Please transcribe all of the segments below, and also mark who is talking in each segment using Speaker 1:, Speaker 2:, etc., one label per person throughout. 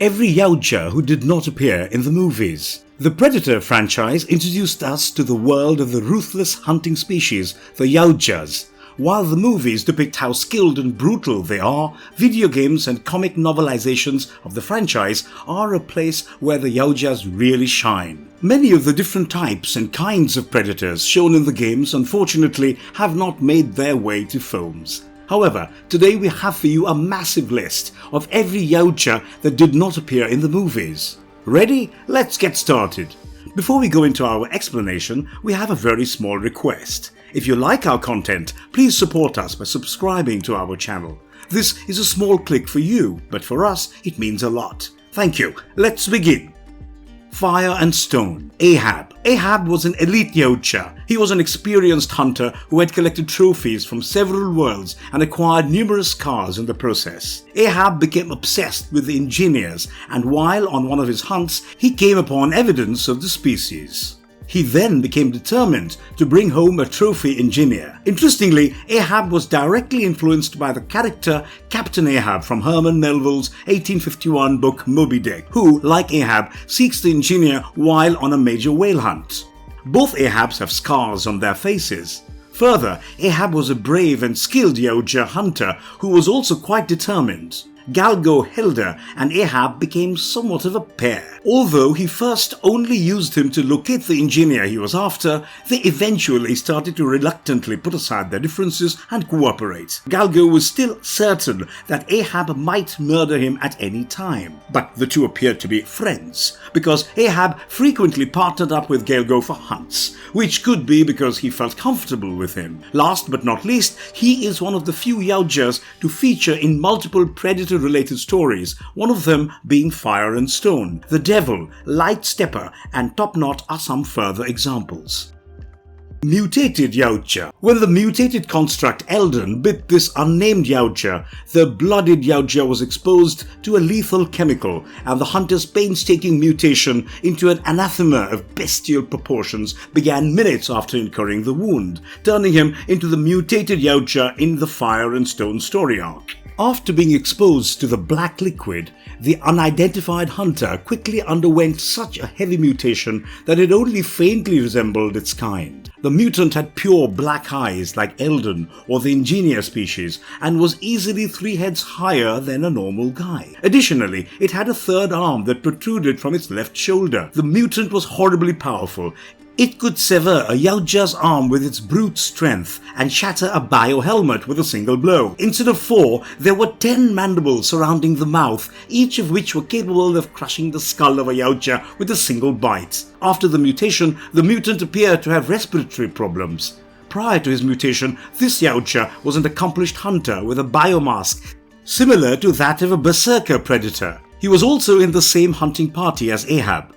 Speaker 1: every Yautja who did not appear in the movies. The Predator franchise introduced us to the world of the ruthless hunting species, the Yautjas. While the movies depict how skilled and brutal they are, video games and comic novelizations of the franchise are a place where the Yautjas really shine. Many of the different types and kinds of predators shown in the games unfortunately have not made their way to films. However, today we have for you a massive list of every Yautja that did not appear in the movies. Ready? Let's get started. Before we go into our explanation, we have a very small request. If you like our content, please support us by subscribing to our channel. This is a small click for you, but for us it means a lot. Thank you. Let's begin. Fire and Stone. Ahab. Ahab was an elite Yautja. He was an experienced hunter who had collected trophies from several worlds and acquired numerous scars in the process. Ahab became obsessed with the engineers, and while on one of his hunts, he came upon evidence of the species. He then became determined to bring home a trophy engineer. Interestingly, Ahab was directly influenced by the character Captain Ahab from Herman Melville's 1851 book Moby Dick, who, like Ahab, seeks the engineer while on a major whale hunt. Both Ahabs have scars on their faces. Further, Ahab was a brave and skilled Yautja hunter who was also quite determined. Galgo Hilda and Ahab became somewhat of a pair. Although he first only used him to locate the engineer he was after, they eventually started to reluctantly put aside their differences and cooperate. Galgo was still certain that Ahab might murder him at any time, but the two appeared to be friends, because Ahab frequently partnered up with Galgo for hunts, which could be because he felt comfortable with him. Last but not least, he is one of the few Yautjas to feature in multiple Predator-related stories, one of them being Fire and Stone. The Devil, Lightstepper and Topknot are some further examples. Mutated Yautja. When the mutated construct Eldon bit this unnamed Yautja, the blooded Yautja was exposed to a lethal chemical, and the hunter's painstaking mutation into an anathema of bestial proportions began minutes after incurring the wound, turning him into the mutated Yautja in the Fire and Stone story arc. After being exposed to the black liquid, the unidentified hunter quickly underwent such a heavy mutation that it only faintly resembled its kind. The mutant had pure black eyes like Eldon or the engineer species and was easily 3 heads higher than a normal guy. Additionally, it had a third arm that protruded from its left shoulder. The mutant was horribly powerful. It could sever a Yautja's arm with its brute strength and shatter a biohelmet with a single blow. Instead of 4, there were 10 mandibles surrounding the mouth, each of which were capable of crushing the skull of a Yautja with a single bite. After the mutation, the mutant appeared to have respiratory problems. Prior to his mutation, this Yautja was an accomplished hunter with a biomask similar to that of a Berserker predator. He was also in the same hunting party as Ahab.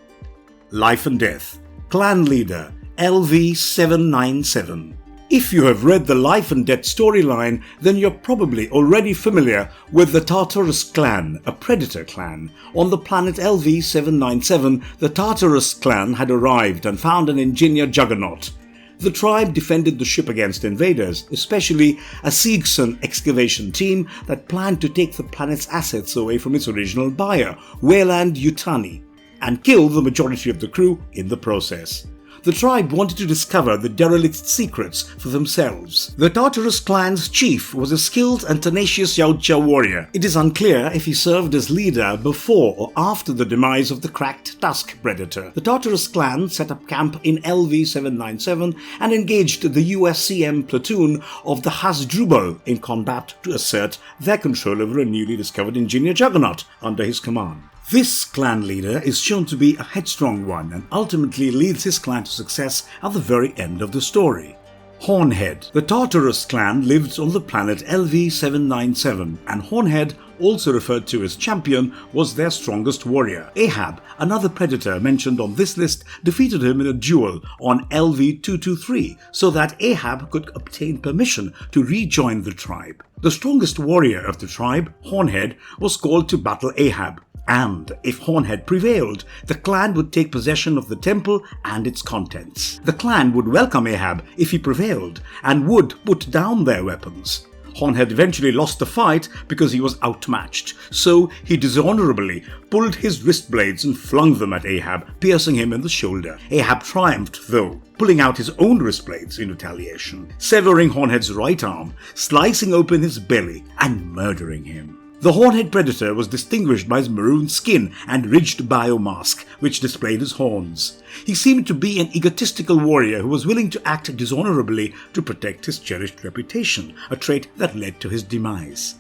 Speaker 1: Life and Death. Clan Leader, LV-797. If you have read the Life and Death storyline, then you're probably already familiar with the Tartarus clan, a predator clan. On the planet LV-797, the Tartarus clan had arrived and found an engineer juggernaut. The tribe defended the ship against invaders, especially a Siegson excavation team that planned to take the planet's assets away from its original buyer, Wayland Yutani, and kill the majority of the crew in the process. The tribe wanted to discover the derelict's secrets for themselves. The Tartarus clan's chief was a skilled and tenacious Yautja warrior. It is unclear if he served as leader before or after the demise of the cracked Tusk predator. The Tartarus clan set up camp in LV-797 and engaged the USCM platoon of the Hasdrubal in combat to assert their control over a newly discovered engineer juggernaut under his command. This clan leader is shown to be a headstrong one and ultimately leads his clan to success at the very end of the story. Hornhead. The Tartarus clan lived on the planet LV-797, and Hornhead, also referred to as Champion, was their strongest warrior. Ahab, another predator mentioned on this list, defeated him in a duel on LV-223 so that Ahab could obtain permission to rejoin the tribe. The strongest warrior of the tribe, Hornhead, was called to battle Ahab. And if Hornhead prevailed, the clan would take possession of the temple and its contents. The clan would welcome Ahab if he prevailed and would put down their weapons. Hornhead eventually lost the fight because he was outmatched, so he dishonorably pulled his wrist blades and flung them at Ahab, piercing him in the shoulder. Ahab triumphed, though, pulling out his own wrist blades in retaliation, severing Hornhead's right arm, slicing open his belly, and murdering him. The Hornhead Predator was distinguished by his maroon skin and ridged biomask, which displayed his horns. He seemed to be an egotistical warrior who was willing to act dishonorably to protect his cherished reputation, a trait that led to his demise.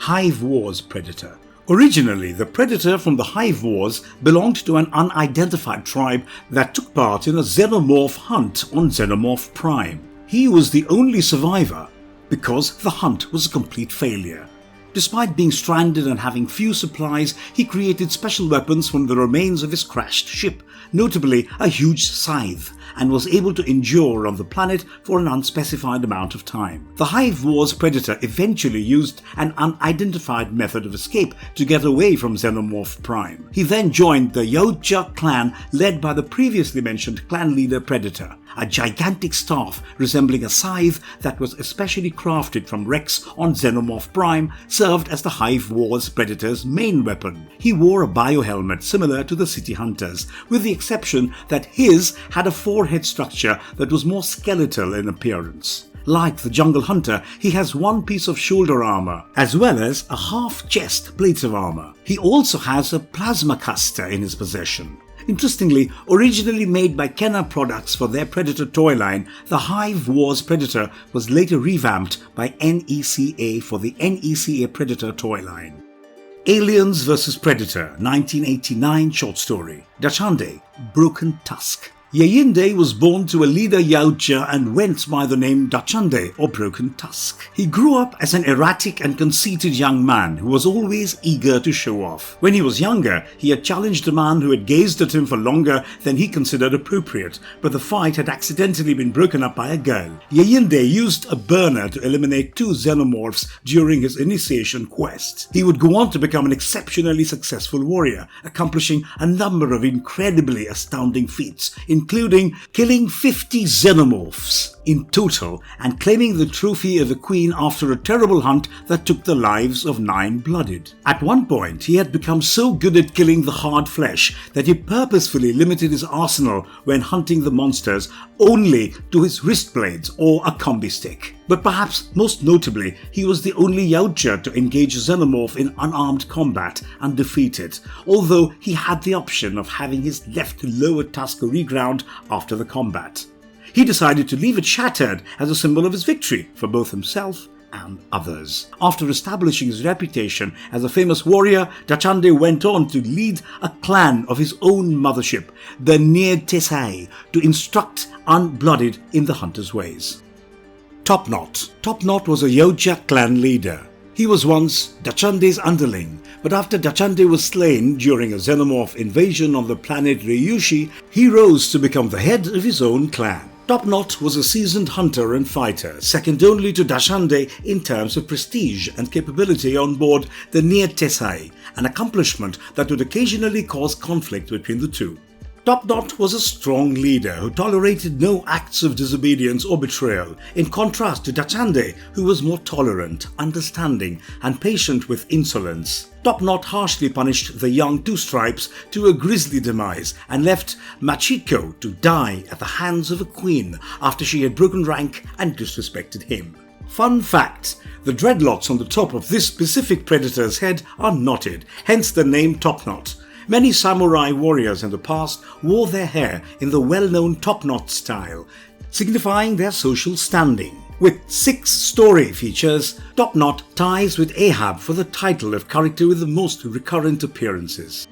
Speaker 1: Hive Wars Predator. Originally, the Predator from the Hive Wars belonged to an unidentified tribe that took part in a xenomorph hunt on Xenomorph Prime. He was the only survivor because the hunt was a complete failure. Despite being stranded and having few supplies, he created special weapons from the remains of his crashed ship, notably a huge scythe, and was able to endure on the planet for an unspecified amount of time. The Hive Wars Predator eventually used an unidentified method of escape to get away from Xenomorph Prime. He then joined the Yautja clan led by the previously mentioned clan leader Predator, a gigantic staff resembling a scythe that was especially crafted from wrecks on Xenomorph Prime served as the Hive Wars Predator's main weapon. He wore a biohelmet similar to the City Hunter's, with the exception that his had a forehead structure that was more skeletal in appearance. Like the Jungle Hunter, he has one piece of shoulder armor, as well as a half-chest plate of armor. He also has a plasma caster in his possession. Interestingly, originally made by Kenner Products for their Predator toy line, the Hive Wars Predator was later revamped by NECA for the NECA Predator toy line. Aliens vs. Predator, 1989 short story. Tichinde, Broken Tusk. Tichinde was born to a leader Yautja and went by the name Tichinde or Broken Tusk. He grew up as an erratic and conceited young man who was always eager to show off. When he was younger, he had challenged a man who had gazed at him for longer than he considered appropriate, but the fight had accidentally been broken up by a girl. Tichinde used a burner to eliminate 2 xenomorphs during his initiation quest. He would go on to become an exceptionally successful warrior, accomplishing a number of incredibly astounding feats, including killing 50 xenomorphs in total and claiming the trophy of a queen after a terrible hunt that took the lives of 9 blooded. At one point, he had become so good at killing the hard flesh that he purposefully limited his arsenal when hunting the monsters only to his wrist blades or a combi stick. But perhaps most notably, he was the only Yautja to engage a xenomorph in unarmed combat and defeat it, although he had the option of having his left lower tusk reground after the combat. He decided to leave it shattered as a symbol of his victory for both himself and others. After establishing his reputation as a famous warrior, Tichinde went on to lead a clan of his own mothership, the Yautjas, to instruct unblooded in the hunter's ways. Topknot. Topknot was a Yautja clan leader. He was once Tichinde's underling, but after Tichinde was slain during a xenomorph invasion on the planet Ryushi, he rose to become the head of his own clan. Topknot was a seasoned hunter and fighter, second only to Tichinde in terms of prestige and capability on board the Yautjas, an accomplishment that would occasionally cause conflict between the two. Topknot was a strong leader who tolerated no acts of disobedience or betrayal, in contrast to Tichinde, who was more tolerant, understanding, and patient with insolence. Topknot harshly punished the young Two-Stripes to a grisly demise and left Machiko to die at the hands of a queen after she had broken rank and disrespected him. Fun fact: the dreadlocks on the top of this specific predator's head are knotted, hence the name Topknot. Many samurai warriors in the past wore their hair in the well-known topknot style, signifying their social standing. With 6 story features, Topknot ties with Ahab for the title of character with the most recurrent appearances.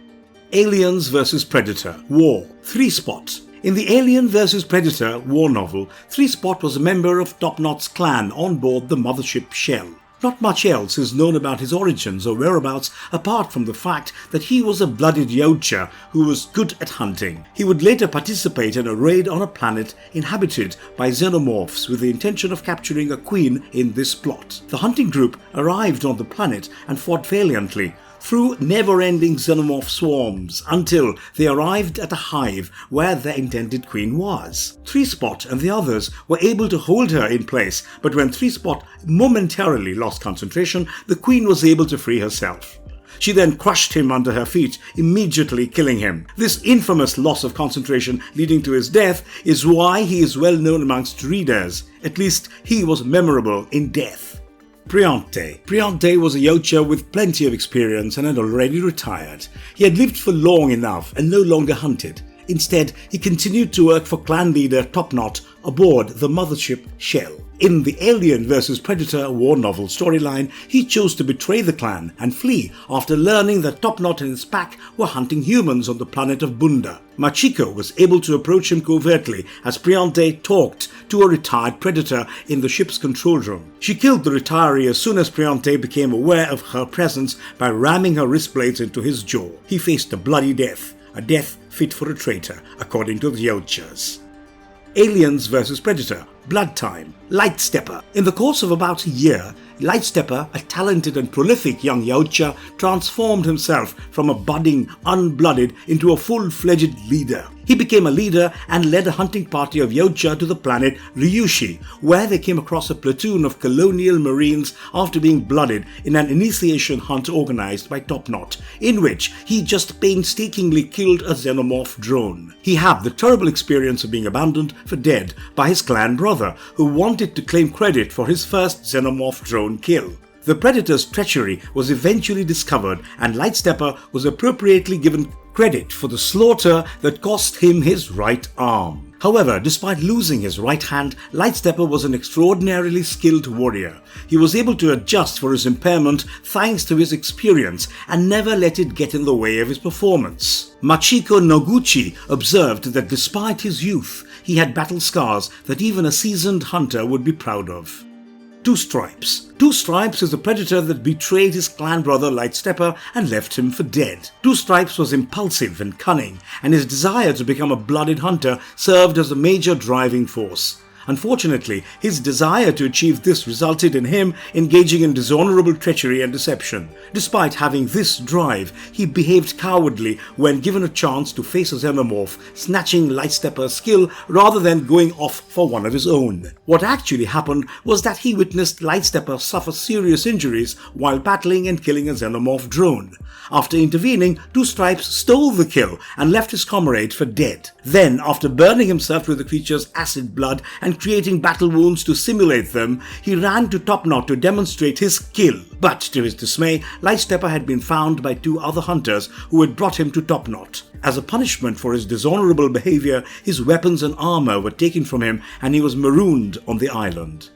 Speaker 1: Aliens vs. Predator War. 3-Spot. In the Alien vs. Predator war novel, 3-Spot was a member of Topknot's clan on board the mothership Shell. Not much else is known about his origins or whereabouts apart from the fact that he was a blooded Yautja who was good at hunting. He would later participate in a raid on a planet inhabited by xenomorphs with the intention of capturing a queen in this plot. The hunting group arrived on the planet and fought valiantly, through never-ending xenomorph swarms until they arrived at a hive where their intended queen was. Three-Spot and the others were able to hold her in place, but when Three-Spot momentarily lost concentration, the queen was able to free herself. She then crushed him under her feet, immediately killing him. This infamous loss of concentration leading to his death is why he is well known amongst readers. At least he was memorable in death. Priante. Priante was a Yautja with plenty of experience and had already retired. He had lived for long enough and no longer hunted. Instead, he continued to work for clan leader Topknot aboard the mothership Shell. In the Alien vs Predator war novel storyline, he chose to betray the clan and flee after learning that Topknot and his pack were hunting humans on the planet of Bunda. Machiko was able to approach him covertly as Priante talked to a retired Predator in the ship's control room. She killed the retiree as soon as Priante became aware of her presence by ramming her wrist blades into his jaw. He faced a bloody death, a death fit for a traitor, according to the Yautjas. Aliens vs Predator, Blood Time, Lightstepper. In the course of about a year, Lightstepper, a talented and prolific young Yautja, transformed himself from a budding, unblooded into a full-fledged leader. He became a leader and led a hunting party of Yautja to the planet Ryushi, where they came across a platoon of colonial marines after being blooded in an initiation hunt organized by Topknot, in which he just painstakingly killed a xenomorph drone. He had the terrible experience of being abandoned for dead by his clan brother, who wanted to claim credit for his first xenomorph drone kill. The Predator's treachery was eventually discovered, and Lightstepper was appropriately given credit for the slaughter that cost him his right arm. However, despite losing his right hand, Lightstepper was an extraordinarily skilled warrior. He was able to adjust for his impairment thanks to his experience and never let it get in the way of his performance. Machiko Noguchi observed that despite his youth, he had battle scars that even a seasoned hunter would be proud of. Two-Stripes. Two-Stripes is a predator that betrayed his clan brother Lightstepper and left him for dead. Two-Stripes was impulsive and cunning, and his desire to become a blooded hunter served as a major driving force. Unfortunately, his desire to achieve this resulted in him engaging in dishonorable treachery and deception. Despite having this drive, he behaved cowardly when given a chance to face a xenomorph, snatching Lightstepper's skill rather than going off for one of his own. What actually happened was that he witnessed Lightstepper suffer serious injuries while battling and killing a xenomorph drone. After intervening, Two-Stripes stole the kill and left his comrade for dead. Then, after burning himself with the creature's acid blood and creating battle wounds to simulate them, he ran to Topknot to demonstrate his skill. But to his dismay, Lightstepper had been found by two other hunters who had brought him to Topknot. As a punishment for his dishonorable behavior, his weapons and armor were taken from him and he was marooned on the island.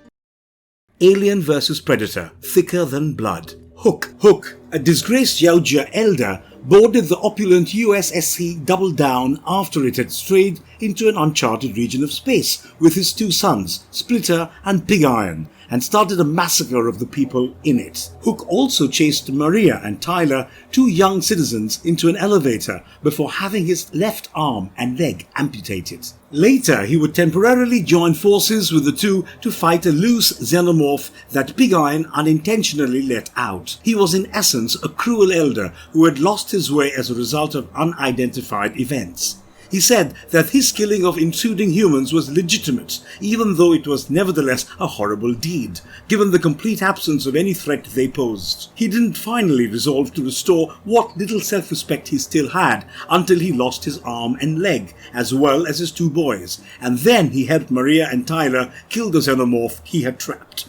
Speaker 1: Alien vs Predator, Thicker Than Blood. Hook, a disgraced Yautja elder, boarded the opulent USSC Double Down after it had strayed into an uncharted region of space with his two sons, Splitter and Pig Iron, and started a massacre of the people in it. Hook also chased Maria and Tyler, two young citizens, into an elevator before having his left arm and leg amputated. Later, he would temporarily join forces with the two to fight a loose xenomorph that Pig Iron unintentionally let out. He was in essence a cruel elder who had lost his way as a result of unidentified events. He said that his killing of intruding humans was legitimate, even though it was nevertheless a horrible deed, given the complete absence of any threat they posed. He didn't finally resolve to restore what little self-respect he still had until he lost his arm and leg, as well as his two boys, and then he helped Maria and Tyler kill the xenomorph he had trapped.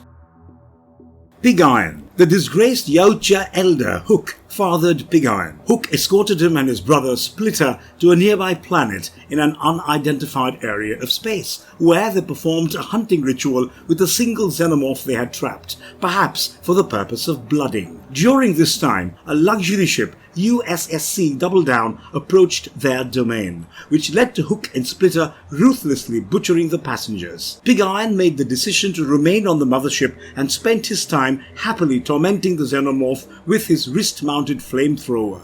Speaker 1: Pig Iron. The disgraced Yautja elder Hook fathered Pig Iron. Hook escorted him and his brother Splitter to a nearby planet in an unidentified area of space, where they performed a hunting ritual with a single xenomorph they had trapped, perhaps for the purpose of blooding. During this time, a luxury ship, USSC Double Down, approached their domain, which led to Hook and Splitter ruthlessly butchering the passengers. Pig Iron made the decision to remain on the mothership and spent his time happily tormenting the xenomorph with his wrist-mounted flamethrower.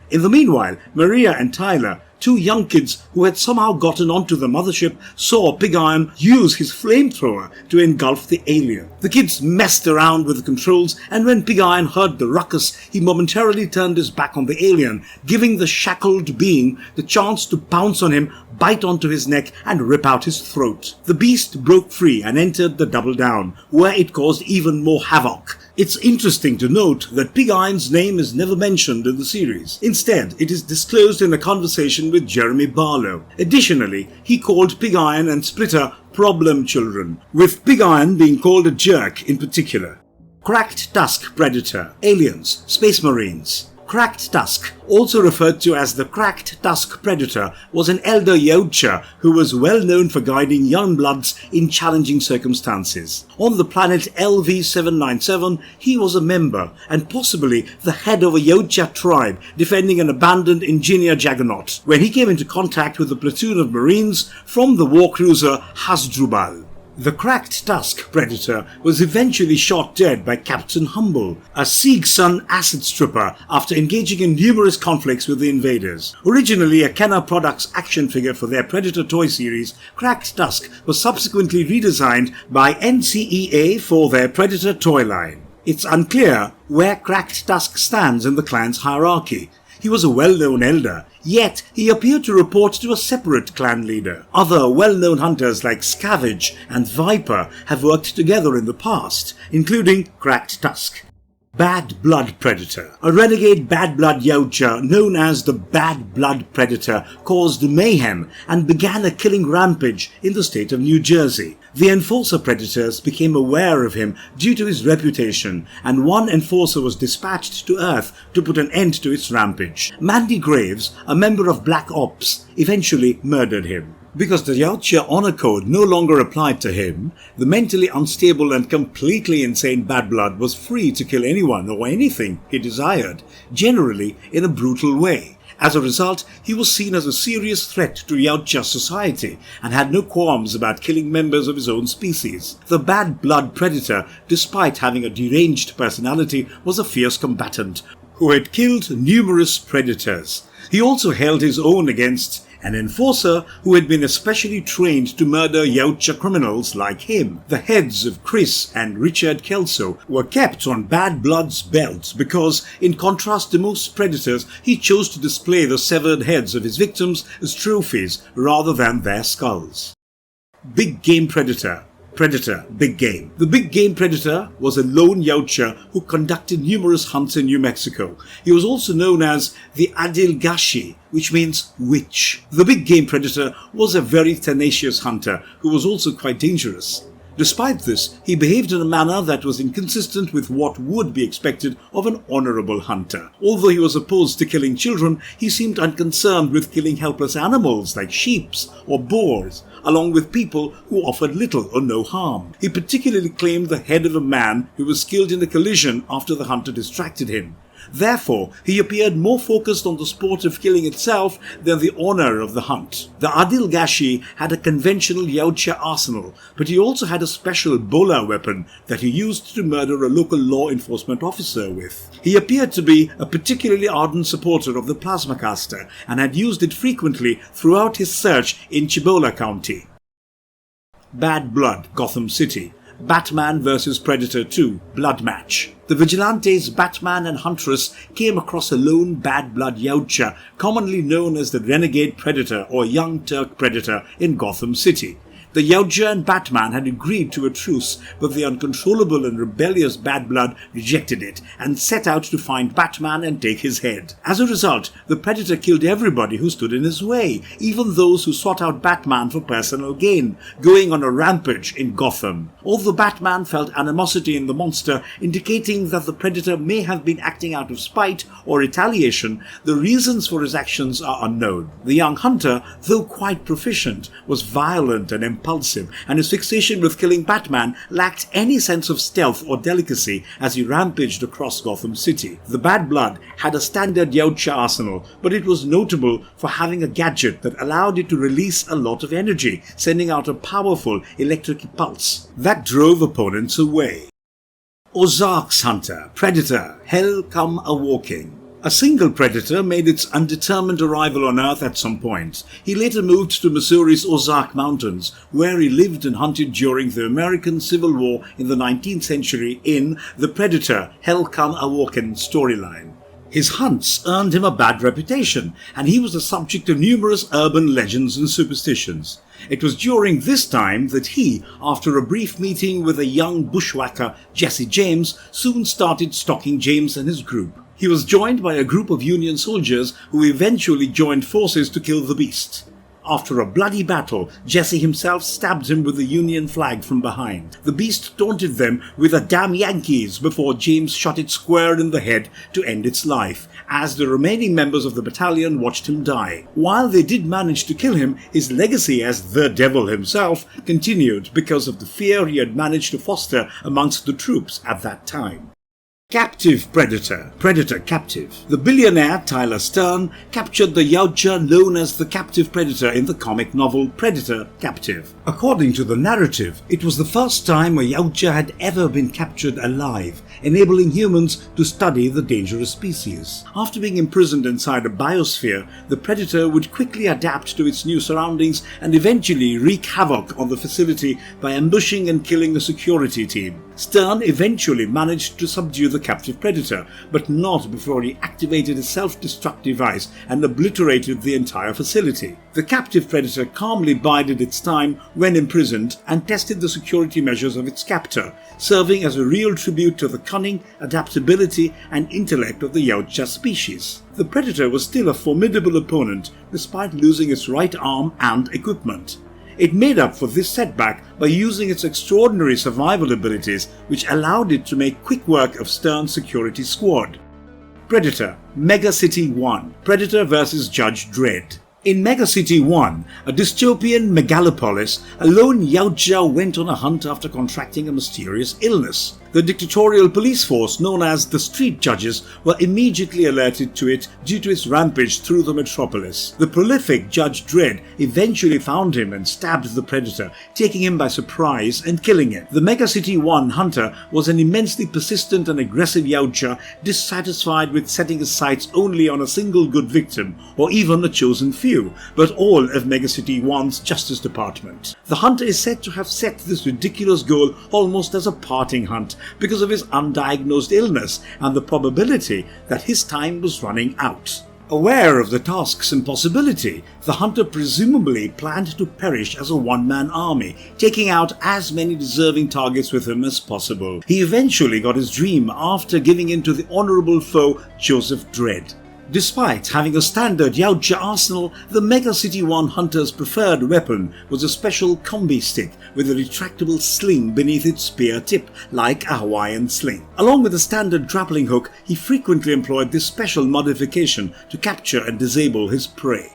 Speaker 1: In the meanwhile, Maria and Tyler, Two young kids who had somehow gotten onto the mothership saw Pig Iron use his flamethrower to engulf the alien. The kids messed around with the controls, and when Pig Iron heard the ruckus, he momentarily turned his back on the alien, giving the shackled being the chance to pounce on him, bite onto his neck, and rip out his throat. The beast broke free and entered the Double Down, where it caused even more havoc. It's interesting to note that Pig Iron's name is never mentioned in the series. Instead, it is disclosed in a conversation with Jeremy Barlow. Additionally, he called Pig Iron and Splitter problem children, with Pig Iron being called a jerk in particular. Cracked Tusk Predator, Aliens, Space Marines. Cracked Tusk, also referred to as the Cracked Tusk Predator, was an elder Yautja who was well known for guiding young bloods in challenging circumstances. On the planet LV-797, he was a member and possibly the head of a Yautja tribe defending an abandoned engineer juggernaut when he came into contact with a platoon of Marines from the war cruiser Hasdrubal. The Cracked Tusk Predator was eventually shot dead by Captain Humble, a Sieg-Son acid stripper, after engaging in numerous conflicts with the invaders. Originally a Kenner Products action figure for their Predator toy series, Cracked Tusk was subsequently redesigned by NCEA for their Predator toy line. It's unclear where Cracked Tusk stands in the clan's hierarchy. He was a well-known elder, yet he appeared to report to a separate clan leader. Other well-known hunters like Scavenge and Viper have worked together in the past, including Cracked Tusk. Bad Blood Predator. A renegade Bad Blood Yautja known as the Bad Blood Predator caused mayhem and began a killing rampage in the state of New Jersey. The Enforcer Predators became aware of him due to his reputation, and one Enforcer was dispatched to Earth to put an end to its rampage. Mandy Graves, a member of Black Ops, eventually murdered him. Because the Yautja honor code no longer applied to him, the mentally unstable and completely insane Bad Blood was free to kill anyone or anything he desired, generally in a brutal way. As a result, he was seen as a serious threat to Yautja society and had no qualms about killing members of his own species. The Bad Blood Predator, despite having a deranged personality, was a fierce combatant who had killed numerous predators. He also held his own against an enforcer who had been especially trained to murder Yautja criminals like him. The heads of Chris and Richard Kelso were kept on Bad Blood's belt because, in contrast to most predators, he chose to display the severed heads of his victims as trophies rather than their skulls. Big Game Predator. Predator, Big Game. The Big Game Predator was a lone Yautja who conducted numerous hunts in New Mexico. He was also known as the Adilgashi, which means witch. The Big Game Predator was a very tenacious hunter who was also quite dangerous. Despite this, he behaved in a manner that was inconsistent with what would be expected of an honorable hunter. Although he was opposed to killing children, he seemed unconcerned with killing helpless animals like sheep or boars, along with people who offered little or no harm. He particularly claimed the head of a man who was killed in a collision after the hunter distracted him. Therefore, he appeared more focused on the sport of killing itself than the honor of the hunt. The Adilgashi had a conventional Yautja arsenal, but he also had a special bola weapon that he used to murder a local law enforcement officer with. He appeared to be a particularly ardent supporter of the plasma caster and had used it frequently throughout his search in Cibola County. Bad Blood, Gotham City. Batman vs. Predator 2 Blood Match. The vigilantes Batman and Huntress came across a lone Bad Blood Yautja, commonly known as the Renegade Predator or Young Turk Predator, in Gotham City. The Yautja and Batman had agreed to a truce, but the uncontrollable and rebellious Bad Blood rejected it and set out to find Batman and take his head. As a result, the Predator killed everybody who stood in his way, even those who sought out Batman for personal gain, going on a rampage in Gotham. Although Batman felt animosity in the monster, indicating that the Predator may have been acting out of spite or retaliation, the reasons for his actions are unknown. The young hunter, though quite proficient, was violent and impulsive, and his fixation with killing Batman lacked any sense of stealth or delicacy as he rampaged across Gotham City. The Bad Blood had a standard Yautja arsenal, but it was notable for having a gadget that allowed it to release a lot of energy, sending out a powerful electric pulse that drove opponents away. Ozarks Hunter, Predator, Hell Come A-Walking. A single predator made its undetermined arrival on Earth at some point. He later moved to Missouri's Ozarks Mountains, where he lived and hunted during the American Civil War in the 19th century in the Predator Hell Come Awoken storyline. His hunts earned him a bad reputation, and he was the subject of numerous urban legends and superstitions. It was during this time that he, after a brief meeting with a young bushwhacker, Jesse James, soon started stalking James and his group. He was joined by a group of Union soldiers who eventually joined forces to kill the beast. After a bloody battle, Jesse himself stabbed him with the Union flag from behind. The beast taunted them with a "damn Yankees" before James shot it square in the head to end its life, as the remaining members of the battalion watched him die. While they did manage to kill him, his legacy as the devil himself continued because of the fear he had managed to foster amongst the troops at that time. Captive Predator, Predator Captive. The billionaire Tyler Stern captured the Yautja known as the Captive Predator in the comic novel Predator Captive. According to the narrative, it was the first time a Yautja had ever been captured alive, enabling humans to study the dangerous species. After being imprisoned inside a biosphere, the Predator would quickly adapt to its new surroundings and eventually wreak havoc on the facility by ambushing and killing a security team. Stern eventually managed to subdue the captive predator, but not before he activated a self-destruct device and obliterated the entire facility. The captive predator calmly bided its time when imprisoned and tested the security measures of its captor, serving as a real tribute to the cunning, adaptability and intellect of the Yautja species. The predator was still a formidable opponent despite losing its right arm and equipment. It made up for this setback by using its extraordinary survival abilities, which allowed it to make quick work of Stern's security squad. Predator Mega City 1 Predator vs Judge Dredd. In Mega City 1, a dystopian megalopolis, a lone Yautja went on a hunt after contracting a mysterious illness. The dictatorial police force known as the Street Judges were immediately alerted to it due to its rampage through the metropolis. The prolific Judge Dredd eventually found him and stabbed the predator, taking him by surprise and killing him. The Mega City 1 hunter was an immensely persistent and aggressive Yautja, dissatisfied with setting his sights only on a single good victim, or even a chosen few, but all of Mega City 1's Justice Department. The hunter is said to have set this ridiculous goal almost as a parting hunt, because of his undiagnosed illness and the probability that his time was running out. Aware of the task's impossibility, the hunter presumably planned to perish as a one-man army, taking out as many deserving targets with him as possible. He eventually got his dream after giving in to the honorable foe Joseph Dredd. Despite having a standard Yautja arsenal, the Mega City 1 hunter's preferred weapon was a special combi stick with a retractable sling beneath its spear tip, like a Hawaiian sling. Along with a standard grappling hook, he frequently employed this special modification to capture and disable his prey.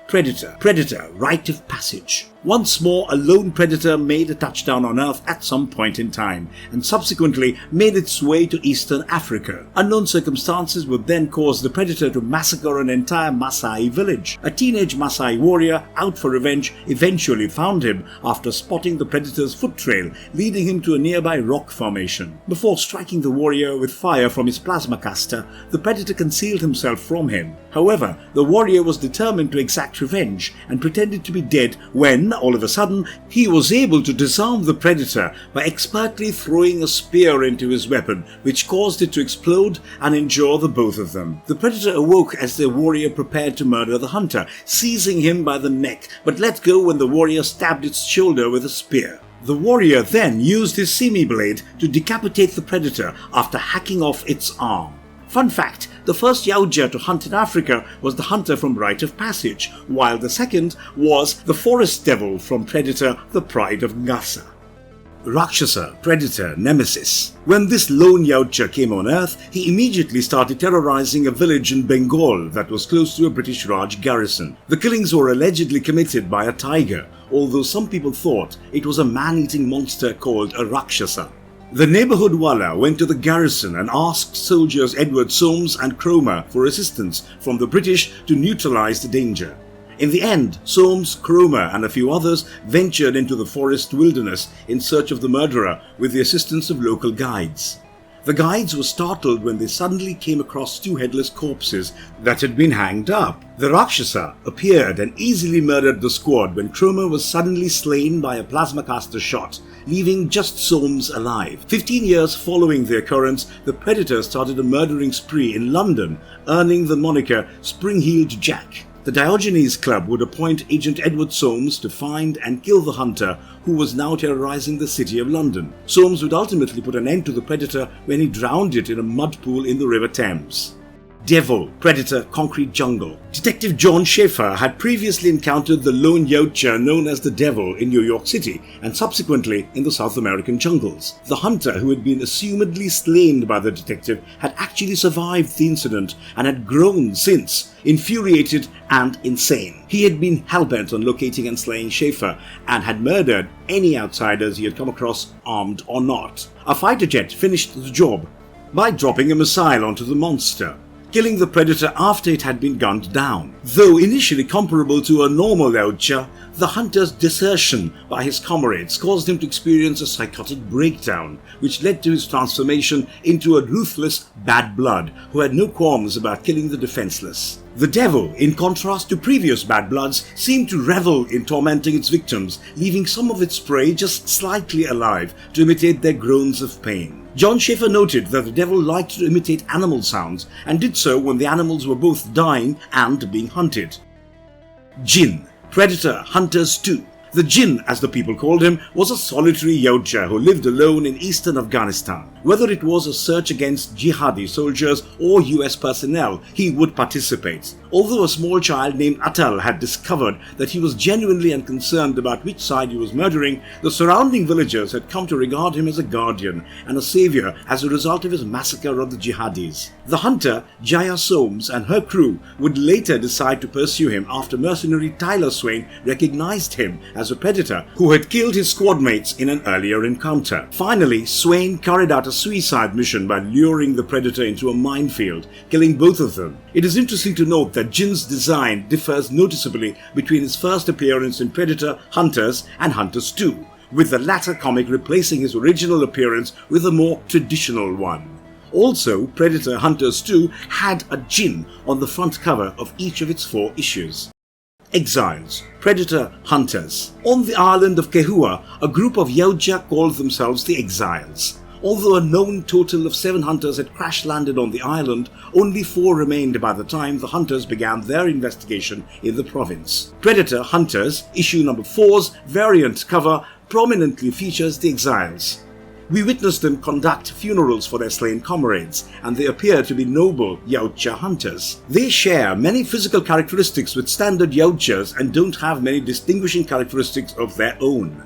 Speaker 1: Predator Rite of Passage. Once more, a lone predator made a touchdown on Earth at some point in time, and subsequently made its way to Eastern Africa. Unknown circumstances would then cause the predator to massacre an entire Maasai village. A teenage Maasai warrior, out for revenge, eventually found him after spotting the predator's foot trail, leading him to a nearby rock formation. Before striking the warrior with fire from his plasma caster, the predator concealed himself from him. However, the warrior was determined to exact revenge, and pretended to be dead when, all of a sudden, he was able to disarm the predator by expertly throwing a spear into his weapon, which caused it to explode and injure the both of them. The predator awoke as the warrior prepared to murder the hunter, seizing him by the neck, but let go when the warrior stabbed its shoulder with a spear. The warrior then used his semi-blade to decapitate the predator after hacking off its arm. Fun fact, the first Yautja to hunt in Africa was the hunter from Rite of Passage, while the second was the forest devil from Predator, the Pride of Ngasa. Rakshasa, Predator, Nemesis. When this lone Yautja came on Earth, he immediately started terrorizing a village in Bengal that was close to a British Raj garrison. The killings were allegedly committed by a tiger, although some people thought it was a man-eating monster called a Rakshasa. The neighborhood walla went to the garrison and asked soldiers Edward Soames and Cromer for assistance from the British to neutralize the danger. In the end, Soames, Cromer and a few others ventured into the forest wilderness in search of the murderer with the assistance of local guides. The guides were startled when they suddenly came across two headless corpses that had been hanged up. The Rakshasa appeared and easily murdered the squad when Chroma was suddenly slain by a plasma caster shot, leaving just Soames alive. 15 years following the occurrence, the Predator started a murdering spree in London, earning the moniker Spring-Heeled Jack. The Diogenes Club would appoint Agent Edward Soames to find and kill the hunter who was now terrorizing the city of London. Soames would ultimately put an end to the Predator when he drowned it in a mud pool in the River Thames. Devil, Predator, Concrete Jungle. Detective John Schaefer had previously encountered the lone Yautja known as the Devil in New York City and subsequently in the South American jungles. The hunter who had been assumedly slain by the detective had actually survived the incident and had grown since, infuriated and insane. He had been hellbent on locating and slaying Schaefer and had murdered any outsiders he had come across, armed or not. A fighter jet finished the job by dropping a missile onto the monster, killing the Predator after it had been gunned down. Though initially comparable to a normal Yautja, the hunter's desertion by his comrades caused him to experience a psychotic breakdown, which led to his transformation into a ruthless bad blood who had no qualms about killing the defenseless. The Devil, in contrast to previous bad bloods, seemed to revel in tormenting its victims, leaving some of its prey just slightly alive to imitate their groans of pain. John Schaefer noted that the Devil liked to imitate animal sounds and did so when the animals were both dying and being hunted. Djinn, Predator, Hunters 2. The Djinn, as the people called him, was a solitary Yautja who lived alone in eastern Afghanistan. Whether it was a search against jihadi soldiers or US personnel, he would participate. Although a small child named Atal had discovered that he was genuinely unconcerned about which side he was murdering, the surrounding villagers had come to regard him as a guardian and a savior as a result of his massacre of the jihadis. The hunter, Jaya Soames, and her crew would later decide to pursue him after mercenary Tyler Swain recognized him as a predator who had killed his squad mates in an earlier encounter. Finally, Swain carried out a suicide mission by luring the Predator into a minefield, killing both of them. It is interesting to note that Djinn's design differs noticeably between his first appearance in Predator, Hunters and Hunters 2, with the latter comic replacing his original appearance with a more traditional one. Also, Predator Hunters 2 had a Djinn on the front cover of each of its 4 issues. Exiles, Predator Hunters. On the island of Kehua, a group of Yautja called themselves the Exiles. Although a known total of 7 hunters had crash-landed on the island, only 4 remained by the time the hunters began their investigation in the province. Predator Hunters, issue number 4's variant cover prominently features the Exiles. We witnessed them conduct funerals for their slain comrades, and they appear to be noble Yautja hunters. They share many physical characteristics with standard Yautjas and don't have many distinguishing characteristics of their own.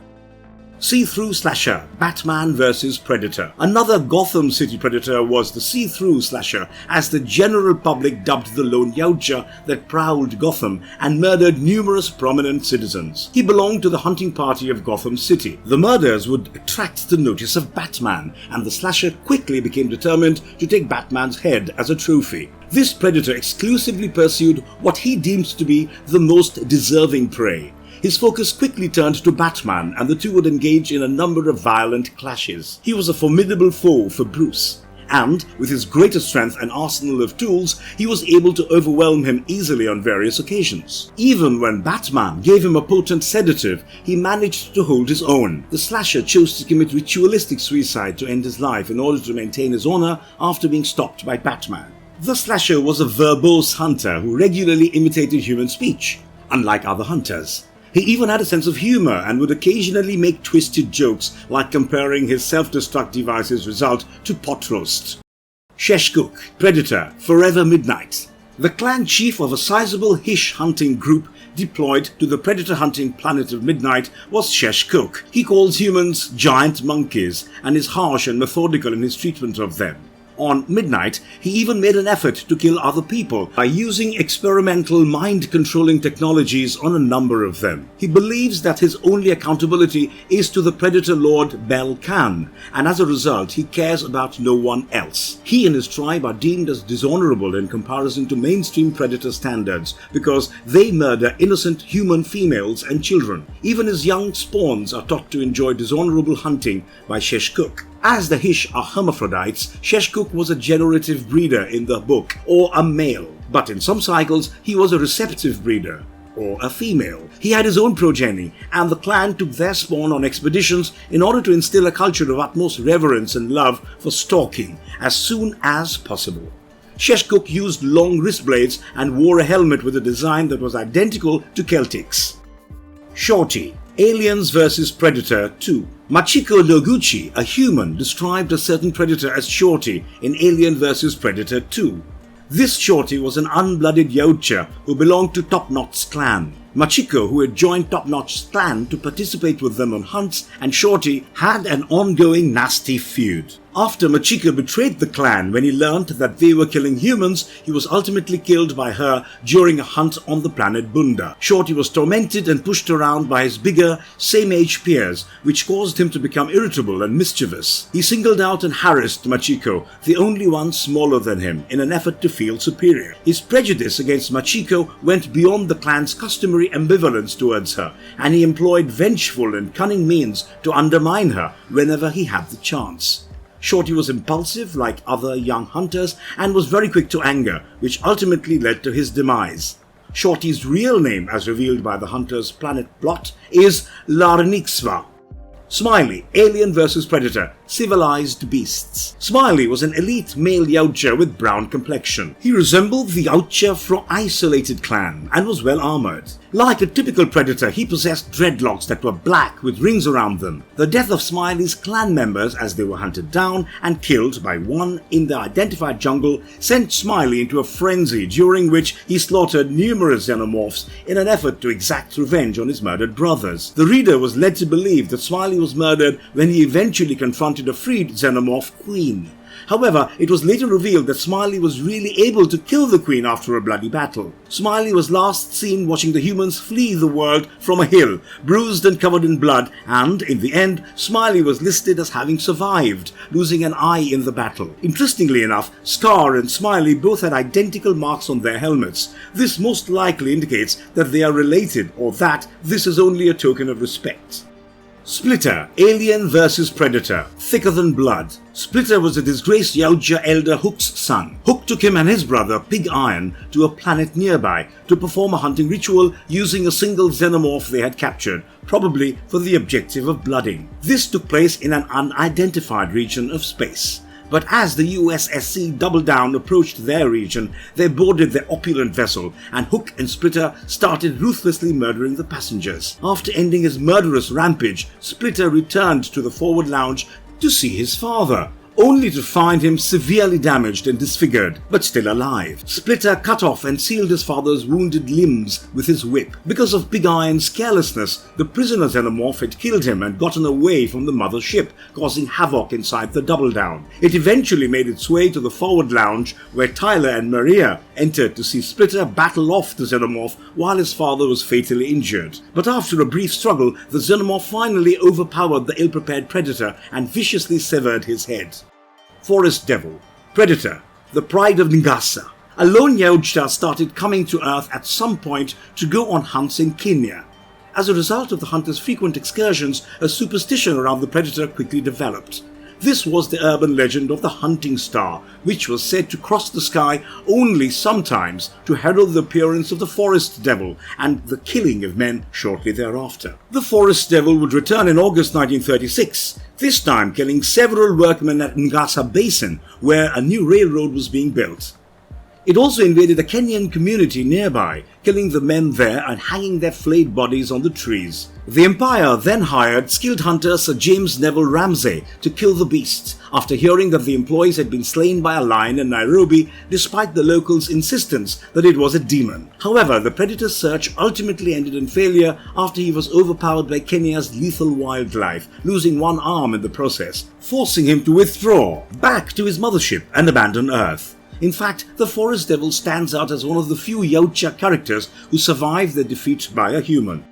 Speaker 1: See-Through Slasher, Batman vs. Predator. Another Gotham City Predator was the See-Through Slasher, as the general public dubbed the lone Yautja that prowled Gotham and murdered numerous prominent citizens. He belonged to the hunting party of Gotham City. The murders would attract the notice of Batman, and the slasher quickly became determined to take Batman's head as a trophy. This Predator exclusively pursued what he deemed to be the most deserving prey. His focus quickly turned to Batman, and the two would engage in a number of violent clashes. He was a formidable foe for Bruce, and with his greater strength and arsenal of tools, he was able to overwhelm him easily on various occasions. Even when Batman gave him a potent sedative, he managed to hold his own. The slasher chose to commit ritualistic suicide to end his life in order to maintain his honor after being stopped by Batman. The slasher was a verbose hunter who regularly imitated human speech, unlike other hunters. He even had a sense of humor and would occasionally make twisted jokes, like comparing his self-destruct device's result to pot roast. Shesh-Kuk, Predator, Forever Midnight. The clan chief of a sizable Hish hunting group deployed to the predator hunting planet of Midnight was Shesh-Kuk. He calls humans giant monkeys and is harsh and methodical in his treatment of them. On Midnight, he even made an effort to kill other people by using experimental mind-controlling technologies on a number of them. He believes that his only accountability is to the Predator Lord Bel Khan, and as a result, he cares about no one else. He and his tribe are deemed as dishonorable in comparison to mainstream Predator standards because they murder innocent human females and children. Even his young spawns are taught to enjoy dishonorable hunting by Shesh-Kuk. As the Hish are hermaphrodites, Shesh-Kuk was a generative breeder in the book, or a male, but in some cycles he was a receptive breeder, or a female. He had his own progeny, and the clan took their spawn on expeditions in order to instill a culture of utmost reverence and love for stalking as soon as possible. Shesh-Kuk used long wrist blades and wore a helmet with a design that was identical to Celtic's. Shorty, Aliens vs. Predator 2. Machiko Noguchi, a human, described a certain predator as Shorty in Alien vs. Predator 2. This Shorty was an unblooded Yautja who belonged to Top-Notch's clan. Machiko, who had joined Top-Notch's clan to participate with them on hunts, and Shorty had an ongoing nasty feud. After Machiko betrayed the clan when he learned that they were killing humans, he was ultimately killed by her during a hunt on the planet Bunda. Shorty was tormented and pushed around by his bigger, same-age peers, which caused him to become irritable and mischievous. He singled out and harassed Machiko, the only one smaller than him, in an effort to feel superior. His prejudice against Machiko went beyond the clan's customary ambivalence towards her, and he employed vengeful and cunning means to undermine her whenever he had the chance. Shorty was impulsive like other young hunters and was very quick to anger, which ultimately led to his demise. Shorty's real name, as revealed by the hunter's planet plot, is Larnixva. Smiley, Alien vs. Predator, Civilized Beasts. Smiley was an elite male Yautja with brown complexion. He resembled the Yautja from Isolated clan and was well armored. Like a typical predator, he possessed dreadlocks that were black with rings around them. The death of Smiley's clan members as they were hunted down and killed by one in the identified jungle sent Smiley into a frenzy, during which he slaughtered numerous xenomorphs in an effort to exact revenge on his murdered brothers. The reader was led to believe that Smiley was murdered when he eventually confronted a freed xenomorph queen. However, it was later revealed that Smiley was really able to kill the queen after a bloody battle. Smiley was last seen watching the humans flee the world from a hill, bruised and covered in blood, and, in the end, Smiley was listed as having survived, losing an eye in the battle. Interestingly enough, Scar and Smiley both had identical marks on their helmets. This most likely indicates that they are related, or that this is only a token of respect. Splitter, Alien vs. Predator, Thicker Than Blood. Splitter was a disgraced Yautja elder Hook's son. Hook took him and his brother, Pig Iron, to a planet nearby to perform a hunting ritual using a single xenomorph they had captured, probably for the objective of blooding. This took place in an unidentified region of space. But as the USSC Double Down approached their region, they boarded their opulent vessel, and Hook and Splitter started ruthlessly murdering the passengers. After ending his murderous rampage, Splitter returned to the forward lounge to see his father, only to find him severely damaged and disfigured, but still alive. Splitter cut off and sealed his father's wounded limbs with his whip. Because of Big Iron's carelessness, the prisoner xenomorph had killed him and gotten away from the mother ship, causing havoc inside the Double Down. It eventually made its way to the forward lounge, where Tyler and Maria entered to see Splitter battle off the xenomorph while his father was fatally injured. But after a brief struggle, the xenomorph finally overpowered the ill-prepared predator and viciously severed his head. Forest Devil, Predator, the Pride of Ngasa. A lone Yautja started coming to Earth at some point to go on hunts in Kenya. As a result of the hunter's frequent excursions, a superstition around the predator quickly developed. This was the urban legend of the hunting star, which was said to cross the sky only sometimes to herald the appearance of the Forest Devil and the killing of men shortly thereafter. The Forest Devil would return in August 1936, this time killing several workmen at Ngasa Basin, where a new railroad was being built. It also invaded a Kenyan community nearby, killing the men there and hanging their flayed bodies on the trees. The Empire then hired skilled hunter Sir James Neville Ramsay to kill the beast, after hearing that the employees had been slain by a lion in Nairobi despite the locals' insistence that it was a demon. However, the predator's search ultimately ended in failure after he was overpowered by Kenya's lethal wildlife, losing one arm in the process, forcing him to withdraw back to his mothership and abandon Earth. In fact, the Forest Devil stands out as one of the few Yautja characters who survived their defeat by a human.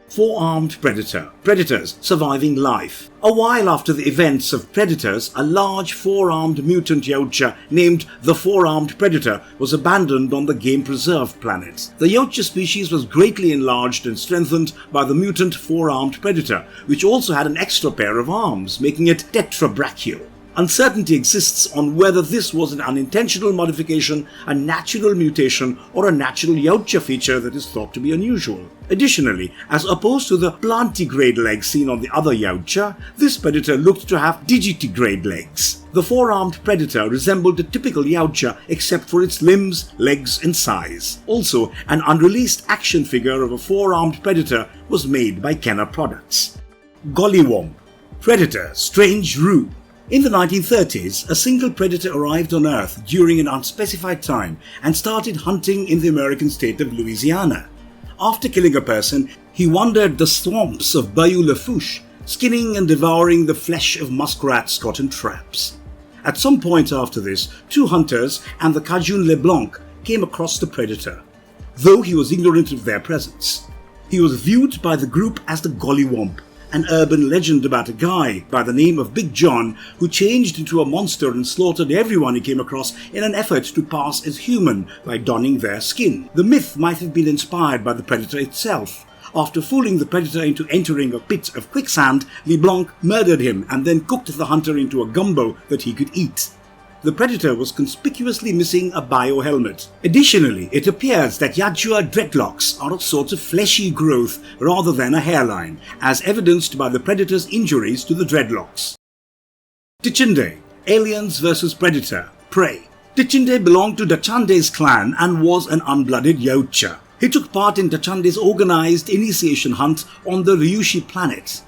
Speaker 1: Four-armed predator. Predators surviving life. A while after the events of Predators, a large four-armed mutant Yautja named the Four-Armed Predator was abandoned on the game preserve planet. The Yautja species was greatly enlarged and strengthened by the mutant four-armed predator, which also had an extra pair of arms, making it tetrabrachial. Uncertainty exists on whether this was an unintentional modification, a natural mutation, or a natural Yautja feature that is thought to be unusual. Additionally, as opposed to the plantigrade legs seen on the other Yautja, this predator looked to have digitigrade legs. The four-armed predator resembled a typical Yautja except for its limbs, legs, and size. Also, an unreleased action figure of a four-armed predator was made by Kenner Products. Gollywamp. Predator, strange rube. In the 1930s, a single predator arrived on Earth during an unspecified time and started hunting in the American state of Louisiana. After killing a person, he wandered the swamps of Bayou Lafourche, skinning and devouring the flesh of muskrats caught in traps. At some point after this, two hunters and the Cajun LeBlanc came across the predator, though he was ignorant of their presence. He was viewed by the group as the Gollywamp, an urban legend about a guy by the name of Big John who changed into a monster and slaughtered everyone he came across in an effort to pass as human by donning their skin. The myth might have been inspired by the predator itself. After fooling the predator into entering a pit of quicksand, LeBlanc murdered him and then cooked the hunter into a gumbo that he could eat. The predator was conspicuously missing a biohelmet. Additionally, it appears that Yautja dreadlocks are a sort of fleshy growth rather than a hairline, as evidenced by the predator's injuries to the dreadlocks. Tichinde, Aliens vs. Predator, Prey. Tichinde belonged to Djinne's clan and was an unblooded Yautja. He took part in Djinne's organized initiation hunt on the Ryushi planet.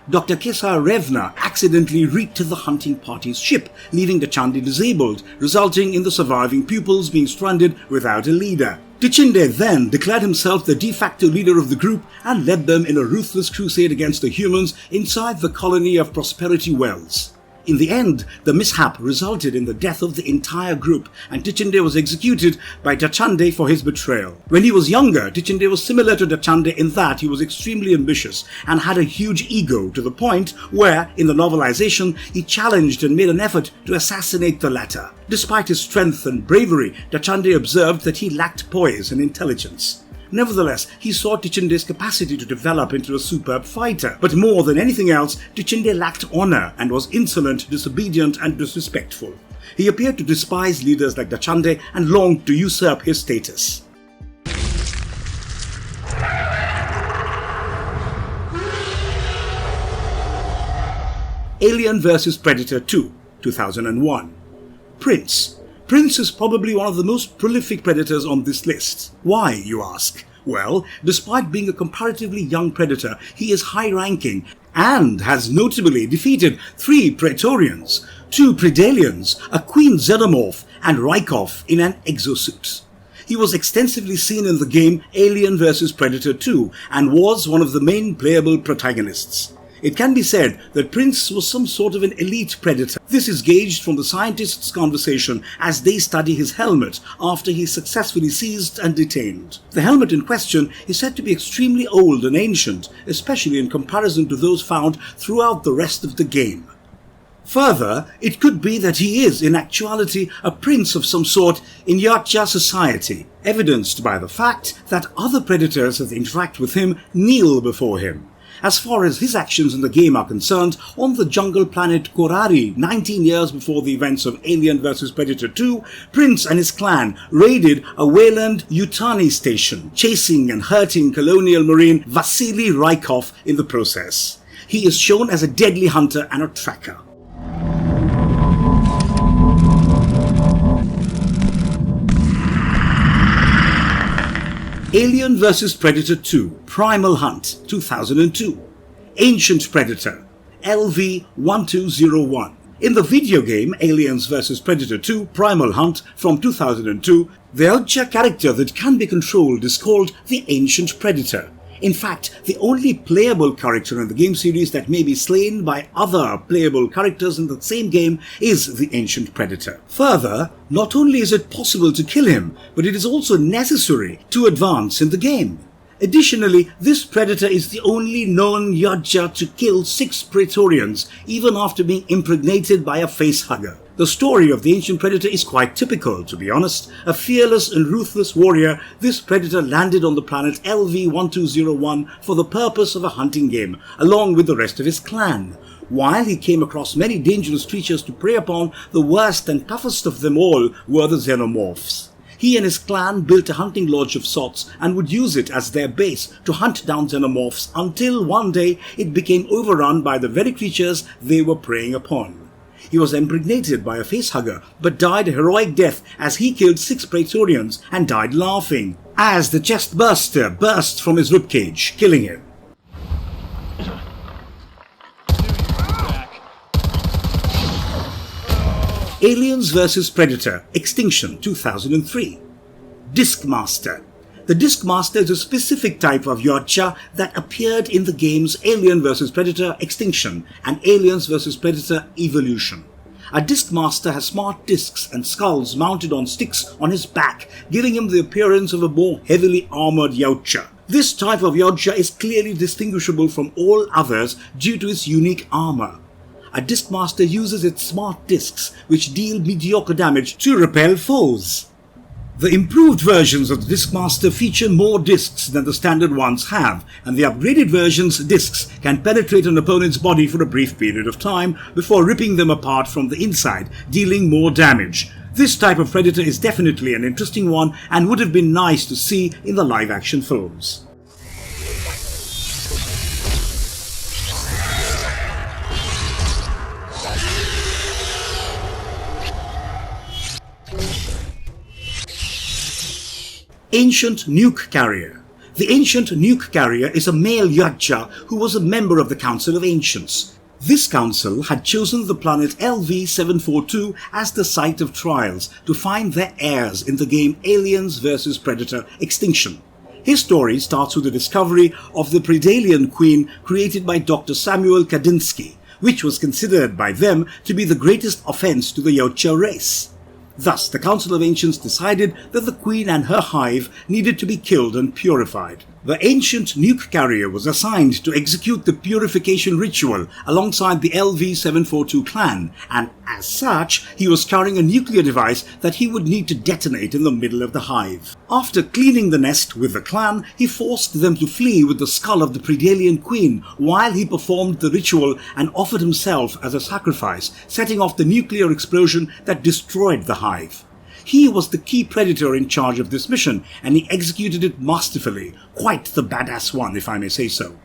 Speaker 1: Dr. Kesa Revna accidentally wrecked the hunting party's ship, leaving Djinn disabled, resulting in the surviving pupils being stranded without a leader. Tichinde then declared himself the de facto leader of the group and led them in a ruthless crusade against the humans inside the colony of Prosperity Wells. In the end, the mishap resulted in the death of the entire group, and Tichinde was executed by Djinn for his betrayal. When he was younger, Tichinde was similar to Djinn in that he was extremely ambitious and had a huge ego, to the point where, in the novelization, he challenged and made an effort to assassinate the latter. Despite his strength and bravery, Djinn observed that he lacked poise and intelligence. Nevertheless, he saw Tichinde's capacity to develop into a superb fighter. But more than anything else, Tichinde lacked honor and was insolent, disobedient, and disrespectful. He appeared to despise leaders like Djinn and longed to usurp his status. Alien vs. Predator 2, 2001. Prince. Prince is probably one of the most prolific predators on this list. Why, you ask? Well, despite being a comparatively young predator, he is high-ranking and has notably defeated 3 Praetorians, 2 Predalians, a Queen Xenomorph, and Rykov in an exosuit. He was extensively seen in the game Alien vs. Predator 2 and was one of the main playable protagonists. It can be said that Prince was some sort of an elite predator. This is gauged from the scientists' conversation as they study his helmet after he successfully seized and detained. The helmet in question is said to be extremely old and ancient, especially in comparison to those found throughout the rest of the game. Further, it could be that he is, in actuality, a prince of some sort in Yautja society, evidenced by the fact that other predators that interact with him kneel before him. As far as his actions in the game are concerned, on the jungle planet Korari, 19 years before the events of Alien vs. Predator 2, Prince and his clan raided a Wayland Yutani station, chasing and hurting colonial marine Vasily Rykov in the process. He is shown as a deadly hunter and a tracker. Alien vs. Predator 2, Primal Hunt, 2002. Ancient Predator, LV-1201. In the video game Aliens vs. Predator 2, Primal Hunt from 2002, the Yautja character that can be controlled is called the Ancient Predator. In fact, the only playable character in the game series that may be slain by other playable characters in the same game is the Ancient Predator. Further, not only is it possible to kill him, but it is also necessary to advance in the game. Additionally, this predator is the only known Yautja to kill 6 Praetorians, even after being impregnated by a facehugger. The story of the ancient predator is quite typical, to be honest. A fearless and ruthless warrior, this predator landed on the planet LV-1201 for the purpose of a hunting game, along with the rest of his clan. While he came across many dangerous creatures to prey upon, the worst and toughest of them all were the xenomorphs. He and his clan built a hunting lodge of sorts and would use it as their base to hunt down xenomorphs until one day it became overrun by the very creatures they were preying upon. He was impregnated by a facehugger but died a heroic death as he killed 6 Praetorians and died laughing as the chest burster burst from his ribcage, killing him. Aliens vs. Predator, Extinction 2003. Discmaster. The Discmaster is a specific type of Yautja that appeared in the games Alien vs. Predator, Extinction and Aliens vs. Predator, Evolution. A Discmaster has smart discs and skulls mounted on sticks on his back, giving him the appearance of a more heavily armored Yautja. This type of Yautja is clearly distinguishable from all others due to its unique armor. A Discmaster uses its smart discs, which deal mediocre damage, to repel foes. The improved versions of the Discmaster feature more discs than the standard ones have, and the upgraded version's discs can penetrate an opponent's body for a brief period of time before ripping them apart from the inside, dealing more damage. This type of predator is definitely an interesting one and would have been nice to see in the live-action films. Ancient Nuke Carrier. The Ancient Nuke Carrier is a male Yautja who was a member of the Council of Ancients. This council had chosen the planet LV-742 as the site of trials to find their heirs in the game Aliens vs. Predator Extinction. His story starts with the discovery of the Predalien Queen created by Dr. Samuel Kadinsky, which was considered by them to be the greatest offense to the Yautja race. Thus, the Council of Ancients decided that the Queen and her hive needed to be killed and purified. The Ancient Nuke Carrier was assigned to execute the purification ritual alongside the LV-742 clan, and as such, he was carrying a nuclear device that he would need to detonate in the middle of the hive. After cleaning the nest with the clan, he forced them to flee with the skull of the Predalien Queen while he performed the ritual and offered himself as a sacrifice, setting off the nuclear explosion that destroyed the hive. He was the key predator in charge of this mission, and he executed it masterfully. Quite the badass one, if I may say so.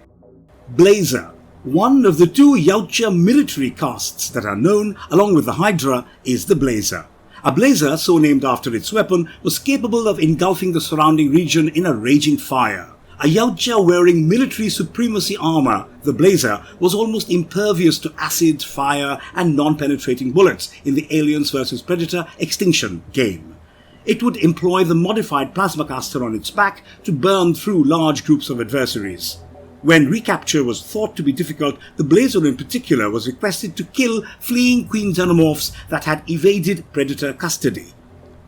Speaker 1: Blazer. One of the 2 Yautja military castes that are known, along with the Hydra, is the Blazer. A blazer, so named after its weapon, was capable of engulfing the surrounding region in a raging fire. A Yautja wearing military supremacy armor, the Blazer was almost impervious to acid, fire, and non-penetrating bullets in the Aliens vs. Predator Extinction game. It would employ the modified plasma caster on its back to burn through large groups of adversaries. When recapture was thought to be difficult, the Blazer in particular was requested to kill fleeing Queen Xenomorphs that had evaded Predator custody.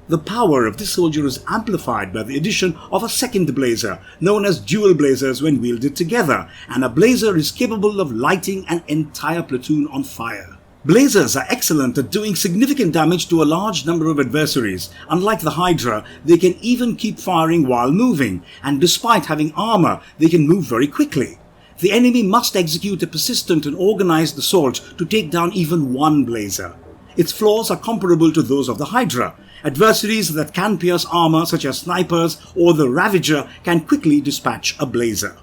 Speaker 1: The power of this soldier is amplified by the addition of a second blazer, known as dual blazers when wielded together, and a blazer is capable of lighting an entire platoon on fire. Blazers are excellent at doing significant damage to a large number of adversaries. Unlike the Hydra, they can even keep firing while moving, and despite having armor, they can move very quickly. The enemy must execute a persistent and organized assault to take down even one blazer. Its flaws are comparable to those of the Hydra. Adversaries that can pierce armor, such as snipers or the Ravager, can quickly dispatch a blazer.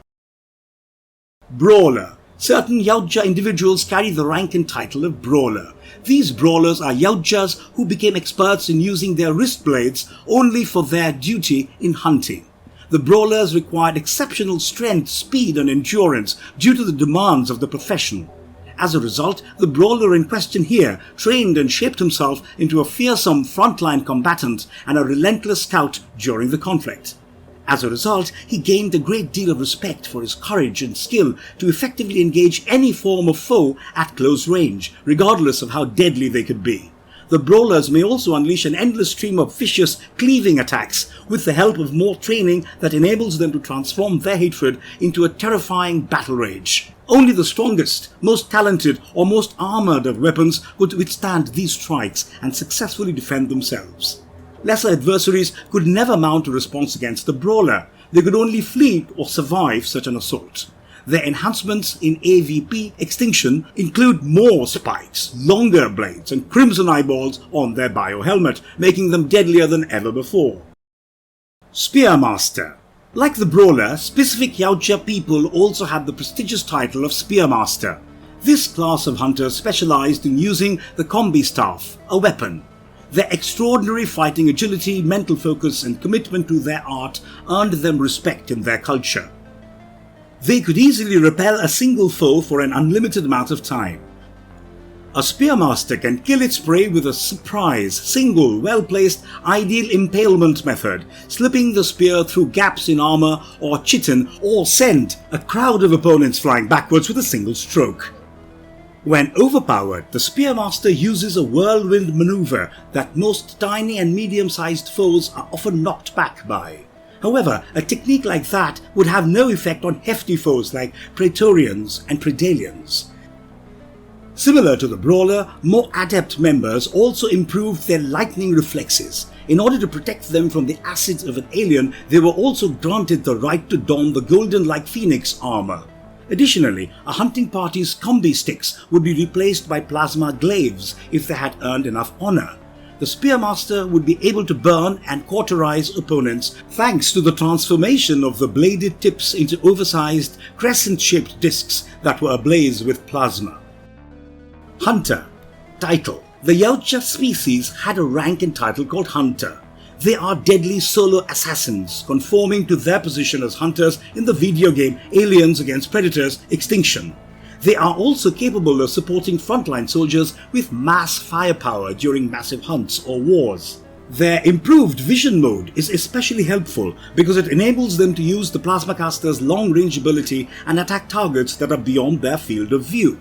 Speaker 1: Brawler. Certain Yautja individuals carry the rank and title of Brawler. These Brawlers are Yautjas who became experts in using their wrist blades only for their duty in hunting. The Brawlers required exceptional strength, speed and endurance due to the demands of the profession. As a result, the Brawler in question here trained and shaped himself into a fearsome frontline combatant and a relentless scout during the conflict. As a result, he gained a great deal of respect for his courage and skill to effectively engage any form of foe at close range, regardless of how deadly they could be. the brawlers may also unleash an endless stream of vicious, cleaving attacks with the help of more training that enables them to transform their hatred into a terrifying battle rage. Only the strongest, most talented, or most armoured of weapons could withstand these strikes and successfully defend themselves. Lesser adversaries could never mount a response against the brawler. They could only flee or survive such an assault. Their enhancements in AVP extinction include more spikes, longer blades, and crimson eyeballs on their biohelmet, making them deadlier than ever before. Spearmaster. Like the brawler, specific Yautja people also had the prestigious title of Spearmaster. This class of hunters specialized in using the combi staff, a weapon. Their extraordinary fighting agility, mental focus, and commitment to their art earned them respect in their culture. They could easily repel a single foe for an unlimited amount of time. A Spearmaster can kill its prey with a surprise, single, well-placed, ideal impalement method, slipping the spear through gaps in armor or chitin, or send a crowd of opponents flying backwards with a single stroke. When overpowered, the Spearmaster uses a whirlwind maneuver that most tiny and medium-sized foes are often knocked back by. However, a technique like that would have no effect on hefty foes like Praetorians and Predalians. Similar to the brawler, more adept members also improved their lightning reflexes. In order to protect them from the acids of an alien, they were also granted the right to don the golden-like phoenix armor. Additionally, a hunting party's combi sticks would be replaced by plasma glaives if they had earned enough honor. The Spearmaster would be able to burn and cauterize opponents thanks to the transformation of the bladed tips into oversized, crescent-shaped discs that were ablaze with plasma. Hunter. Title. The Yautja species had a rank and title called Hunter. They are deadly solo assassins, conforming to their position as hunters in the video game Aliens vs Predators Extinction. They are also capable of supporting frontline soldiers with mass firepower during massive hunts or wars. Their improved vision mode is especially helpful because it enables them to use the Plasmacaster's long-range ability and attack targets that are beyond their field of view.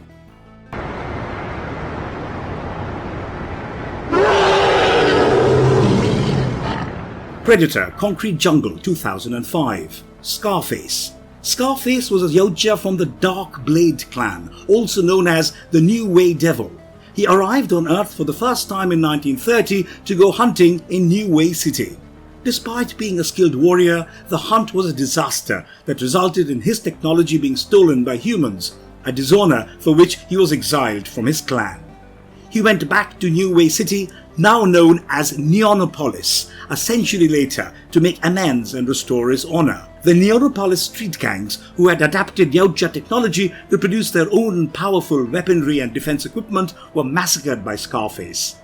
Speaker 1: Predator Concrete Jungle 2005. Scarface. Scarface was a Yautja from the Dark Blade clan, also known as the New Way Devil. He arrived on Earth for the first time in 1930 to go hunting in New Way City. Despite being a skilled warrior, the hunt was a disaster that resulted in his technology being stolen by humans, a dishonor for which he was exiled from his clan. He went back to New Way City, now known as Neonopolis, a century later to make amends and restore his honor. The Neonopolis street gangs, who had adapted Yautja technology to produce their own powerful weaponry and defense equipment, were massacred by Scarface.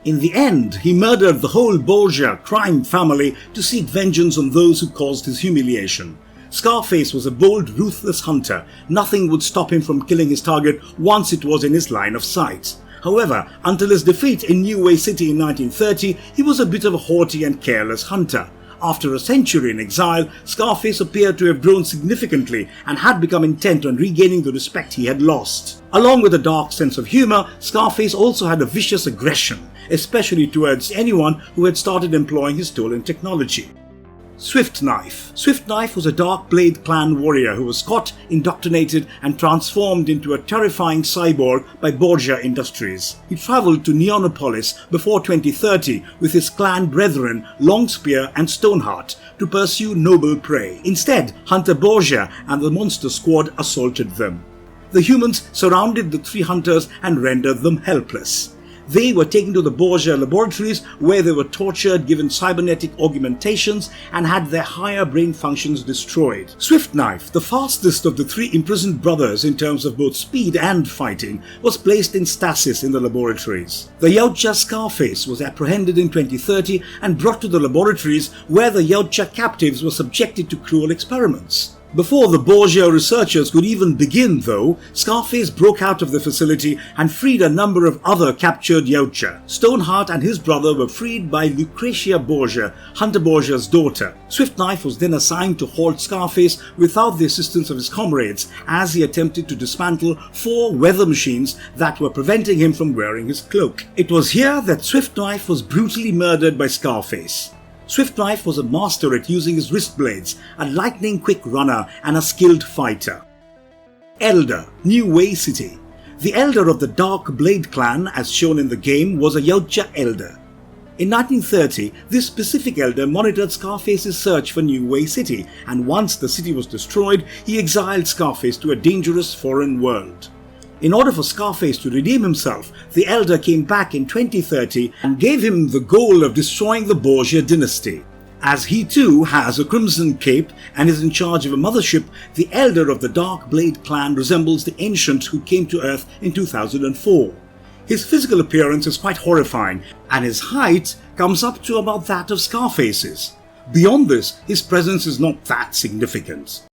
Speaker 1: In the end, he murdered the whole Borgia crime family to seek vengeance on those who caused his humiliation. Scarface was a bold, ruthless hunter. Nothing would stop him from killing his target once it was in his line of sight. However, until his defeat in New Way City in 1930, he was a bit of a haughty and careless hunter. After a century in exile, Scarface appeared to have grown significantly and had become intent on regaining the respect he had lost. Along with a dark sense of humor, Scarface also had a vicious aggression, especially towards anyone who had started employing his stolen technology. Swift Knife. Swift Knife was a Dark Blade clan warrior who was caught, indoctrinated, and transformed into a terrifying cyborg by Borgia Industries. He travelled to Neonopolis before 2030 with his clan brethren Longspear and Stoneheart to pursue noble prey. Instead, Hunter Borgia and the Monster Squad assaulted them. The humans surrounded the three hunters and rendered them helpless. They were taken to the Borgia laboratories where they were tortured, given cybernetic augmentations, and had their higher brain functions destroyed. Swift Knife, the fastest of the three imprisoned brothers in terms of both speed and fighting, was placed in stasis in the laboratories. The Yautja Scarface was apprehended in 2030 and brought to the laboratories where the Yautja captives were subjected to cruel experiments. Before the Borgia researchers could even begin though, Scarface broke out of the facility and freed a number of other captured Yautja. Stoneheart and his brother were freed by Lucretia Borgia, Hunter Borgia's daughter. Swift-Knife was then assigned to halt Scarface without the assistance of his comrades as he attempted to dismantle 4 weather machines that were preventing him from wearing his cloak. It was here that Swift-Knife was brutally murdered by Scarface. Swift-Knife was a master at using his wrist blades, a lightning-quick runner and a skilled fighter. Elder, New Way City. The elder of the Dark Blade clan, as shown in the game, was a Yautja elder. In 1930, this specific elder monitored Scarface's search for New Way City, and once the city was destroyed, he exiled Scarface to a dangerous foreign world. In order for Scarface to redeem himself, the Elder came back in 2030 and gave him the goal of destroying the Borgia dynasty. As he too has a crimson cape and is in charge of a mothership, the Elder of the Dark Blade clan resembles the Ancient who came to Earth in 2004. His physical appearance is quite horrifying, and his height comes up to about that of Scarface's. Beyond this, his presence is not that significant.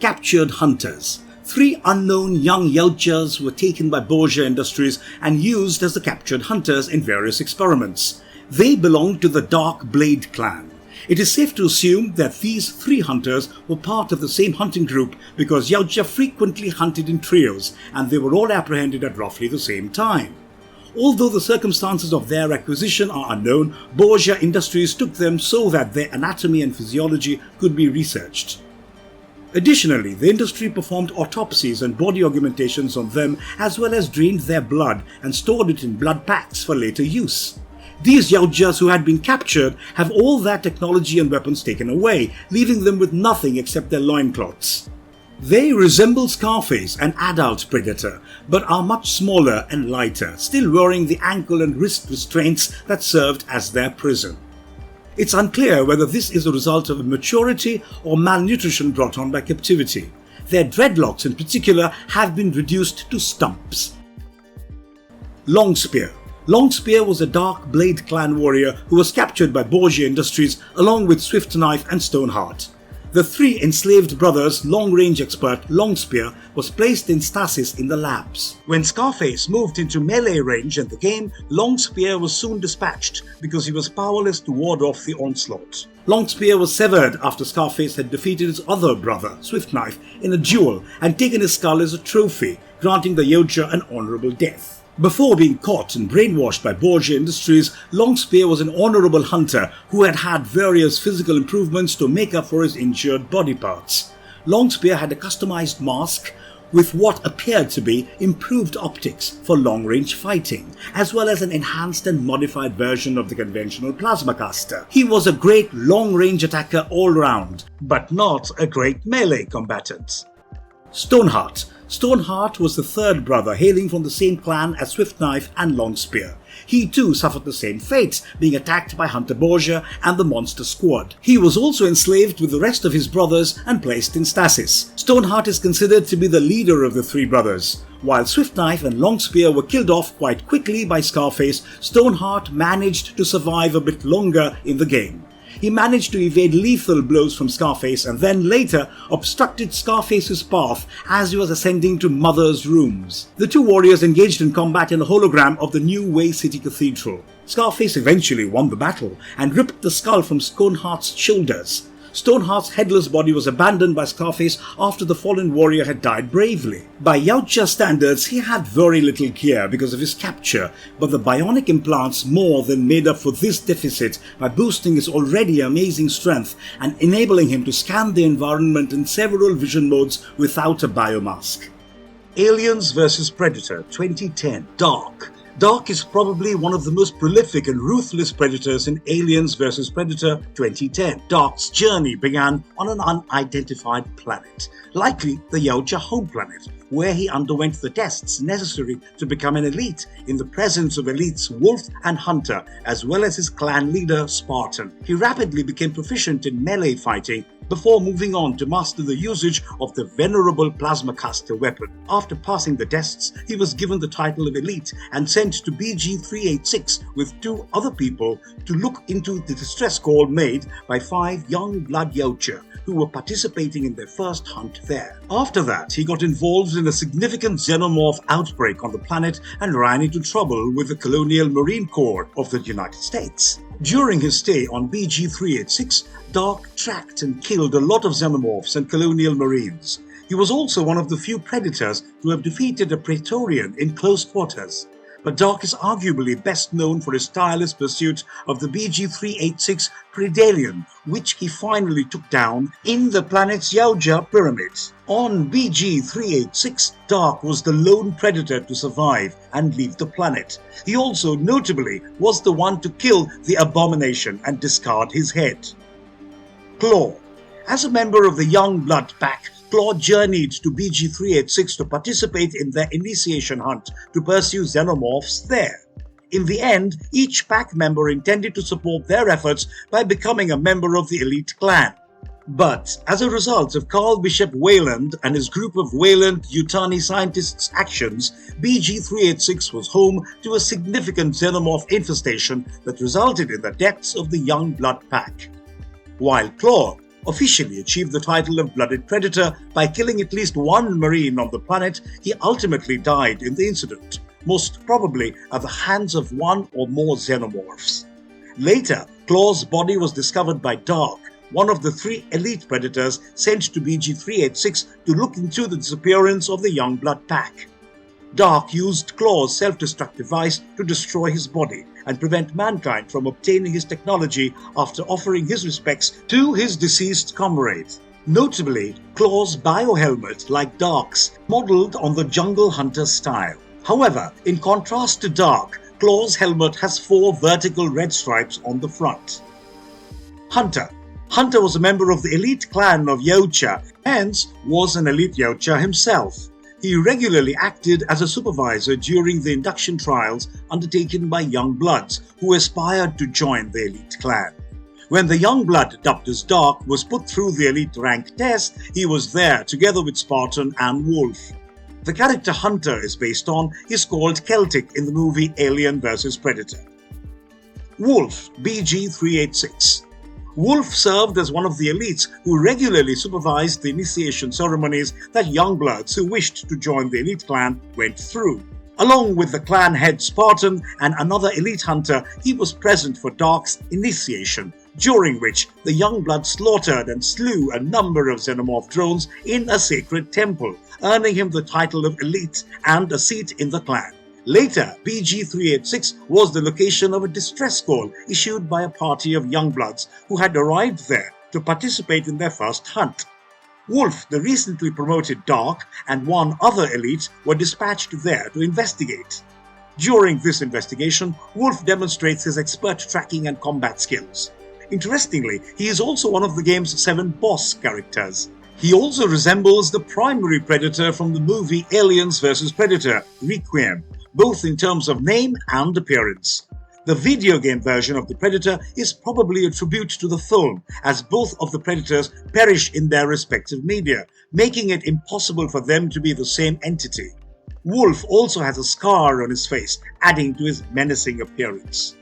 Speaker 1: Captured Hunters. 3 unknown young Yautjas were taken by Borgia Industries and used as the captured hunters in various experiments. They belonged to the Dark Blade clan. It is safe to assume that these 3 hunters were part of the same hunting group because Yautja frequently hunted in trios and they were all apprehended at roughly the same time. Although the circumstances of their acquisition are unknown, Borgia Industries took them so that their anatomy and physiology could be researched. Additionally, the industry performed autopsies and body augmentations on them as well as drained their blood and stored it in blood packs for later use. These Yautjas who had been captured have all their technology and weapons taken away, leaving them with nothing except their loincloths. They resemble Scarface, an adult predator, but are much smaller and lighter, still wearing the ankle and wrist restraints that served as their prison. It's unclear whether this is a result of immaturity or malnutrition brought on by captivity. Their dreadlocks in particular have been reduced to stumps. Longspear. Longspear was a Dark Blade clan warrior who was captured by Borgia Industries along with Swift-Knife and Stoneheart. The 3 enslaved brothers' long-range expert Longspear was placed in stasis in the labs. When Scarface moved into melee range in the game, Longspear was soon dispatched because he was powerless to ward off the onslaught. Longspear was severed after Scarface had defeated his other brother, Swift-Knife, in a duel and taken his skull as a trophy, granting the Yautja an honourable death. Before being caught and brainwashed by Borgia Industries, Longspear was an honourable hunter who had had various physical improvements to make up for his injured body parts. Longspear had a customised mask with what appeared to be improved optics for long-range fighting, as well as an enhanced and modified version of the conventional plasma caster. He was a great long-range attacker all round, but not a great melee combatant. Stoneheart. Stoneheart was the 3rd brother hailing from the same clan as Swift-Knife and Longspear. He too suffered the same fate, being attacked by Hunter Borgia and the Monster Squad. He was also enslaved with the rest of his brothers and placed in stasis. Stoneheart is considered to be the leader of the 3 brothers. While Swift-Knife and Longspear were killed off quite quickly by Scarface, Stoneheart managed to survive a bit longer in the game. He managed to evade lethal blows from Scarface and then later obstructed Scarface's path as he was ascending to Mother's rooms. The 2 warriors engaged in combat in a hologram of the New Way City Cathedral. Scarface eventually won the battle and ripped the skull from Stoneheart's shoulders. Stoneheart's headless body was abandoned by Scarface after the fallen warrior had died bravely. By Yautja standards, he had very little gear because of his capture, but the bionic implants more than made up for this deficit by boosting his already amazing strength and enabling him to scan the environment in several vision modes without a biomask. Aliens vs Predator 2010 Dark. Dark is probably one of the most prolific and ruthless predators in Aliens vs Predator 2010. Dark's journey began on an unidentified planet, likely the Yautja home planet, where he underwent the tests necessary to become an elite in the presence of elites Wolf and Hunter, as well as his clan leader Spartan. He rapidly became proficient in melee fighting before moving on to master the usage of the venerable plasma caster weapon. After passing the tests, he was given the title of elite and sent to BG-386 with 2 other people to look into the distress call made by 5 young blood Yautja who were participating in their first hunt there. After that, he got involved in a significant xenomorph outbreak on the planet and ran into trouble with the Colonial Marine Corps of the United States. During his stay on BG-386, Dark tracked and killed a lot of xenomorphs and Colonial Marines. He was also one of the few Predators to have defeated a Praetorian in close quarters. But Dark is arguably best known for his tireless pursuit of the BG-386 Predalien, which he finally took down in the planet's Yautja pyramids. On BG-386, Dark was the lone Predator to survive and leave the planet. He also, notably, was the one to kill the Abomination and discard his head. Claw. As a member of the Young Blood Pack, Claw journeyed to BG-386 to participate in their initiation hunt to pursue xenomorphs there. In the end, each pack member intended to support their efforts by becoming a member of the elite clan. But as a result of Carl Bishop Weyland and his group of Weyland-Yutani scientists' actions, BG-386 was home to a significant xenomorph infestation that resulted in the deaths of the Young Blood Pack. While Claw officially achieved the title of Blooded Predator by killing at least one Marine on the planet, he ultimately died in the incident, most probably at the hands of one or more xenomorphs. Later, Claw's body was discovered by Dark, one of the 3 elite Predators sent to BG-386 to look into the disappearance of the Young Blood Pack. Dark used Claw's self-destruct device to destroy his body and prevent mankind from obtaining his technology after offering his respects to his deceased comrade. Notably, Claw's biohelmet, like Dark's, modeled on the Jungle Hunter style. However, in contrast to Dark, Claw's helmet has 4 vertical red stripes on the front. Hunter. Hunter was a member of the elite clan of Yautja, hence was an elite Yautja himself. He regularly acted as a supervisor during the induction trials undertaken by young bloods who aspired to join the elite clan. When the young blood dubbed as Dark was put through the elite rank test, he was there together with Spartan and Wolf. The character Hunter is based on is called Celtic in the movie Alien vs Predator. Wolf, BG-386. Wolf served as one of the elites who regularly supervised the initiation ceremonies that young bloods who wished to join the elite clan went through. Along with the clan head Spartan and another elite hunter, he was present for Dark's initiation, during which the young blood slaughtered and slew a number of xenomorph drones in a sacred temple, earning him the title of elite and a seat in the clan. Later, BG-386 was the location of a distress call issued by a party of youngbloods who had arrived there to participate in their first hunt. Wolf, the recently promoted Dark, and one other elite were dispatched there to investigate. During this investigation, Wolf demonstrates his expert tracking and combat skills. Interestingly, he is also one of the game's 7 boss characters. He also resembles the primary Predator from the movie Aliens vs Predator, Requiem, both in terms of name and appearance. The video game version of the Predator is probably a tribute to the film, as both of the Predators perish in their respective media, making it impossible for them to be the same entity. Wolf also has a scar on his face, adding to his menacing appearance.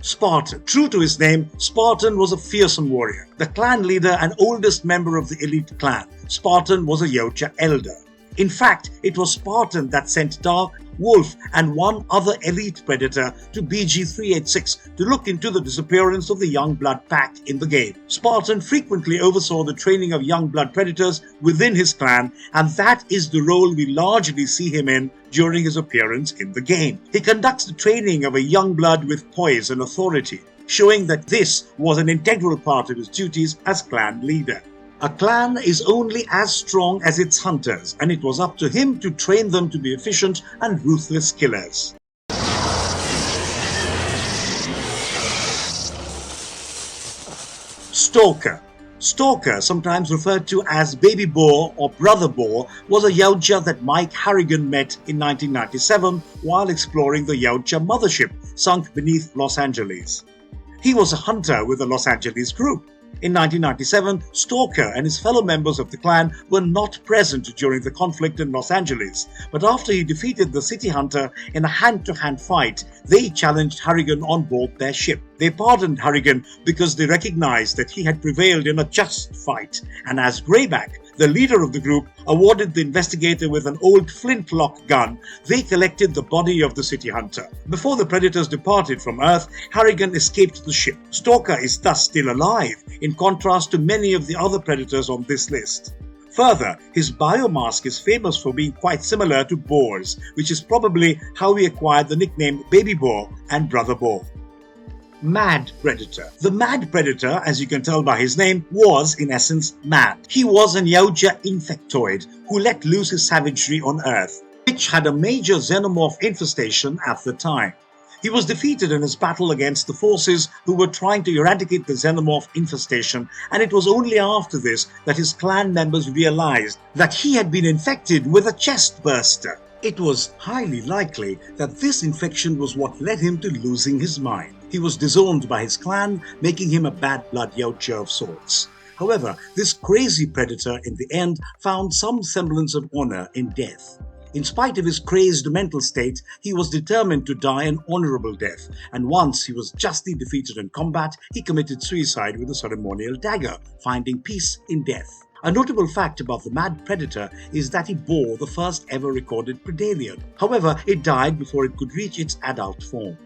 Speaker 1: Spartan. True to his name, Spartan was a fearsome warrior. The clan leader and oldest member of the elite clan, Spartan was a Yautja elder. In fact, it was Spartan that sent Dark, Wolf, and one other elite Predator to BG-386 to look into the disappearance of the young blood pack in the game. Spartan frequently oversaw the training of young blood Predators within his clan, and that is the role we largely see him in during his appearance in the game. He conducts the training of a young blood with poise and authority, showing that this was an integral part of his duties as clan leader. A clan is only as strong as its hunters, and it was up to him to train them to be efficient and ruthless killers. Stalker. Stalker, sometimes referred to as Baby Boar or Brother Boar, was a Yautja that Mike Harrigan met in 1997 while exploring the Yautja mothership sunk beneath Los Angeles. He was a hunter with the Los Angeles group. In 1997, Stalker and his fellow members of the clan were not present during the conflict in Los Angeles, but after he defeated the City Hunter in a hand-to-hand fight, they challenged Harrigan on board their ship. They pardoned Harrigan because they recognized that he had prevailed in a just fight, and as Greyback, the leader of the group, awarded the investigator with an old flintlock gun, they collected the body of the City Hunter. Before the Predators departed from Earth, Harrigan escaped the ship. Stalker is thus still alive, in contrast to many of the other Predators on this list. Further, his biomask is famous for being quite similar to Boar's, which is probably how he acquired the nickname Baby Boar and Brother Boar. Mad Predator. The Mad Predator, as you can tell by his name, was in essence mad. He was an Yautja infectoid who let loose his savagery on Earth, which had a major xenomorph infestation at the time. He was defeated in his battle against the forces who were trying to eradicate the xenomorph infestation, and it was only after this that his clan members realized that he had been infected with a chest burster. It was highly likely that this infection was what led him to losing his mind. He was disowned by his clan, making him a bad blood Yautja of sorts. However, this crazy predator in the end found some semblance of honor in death. In spite of his crazed mental state, he was determined to die an honorable death, and once he was justly defeated in combat, he committed suicide with a ceremonial dagger, finding peace in death. A notable fact about the Mad Predator is that he bore the first ever recorded predalien. However, it died before it could reach its adult form.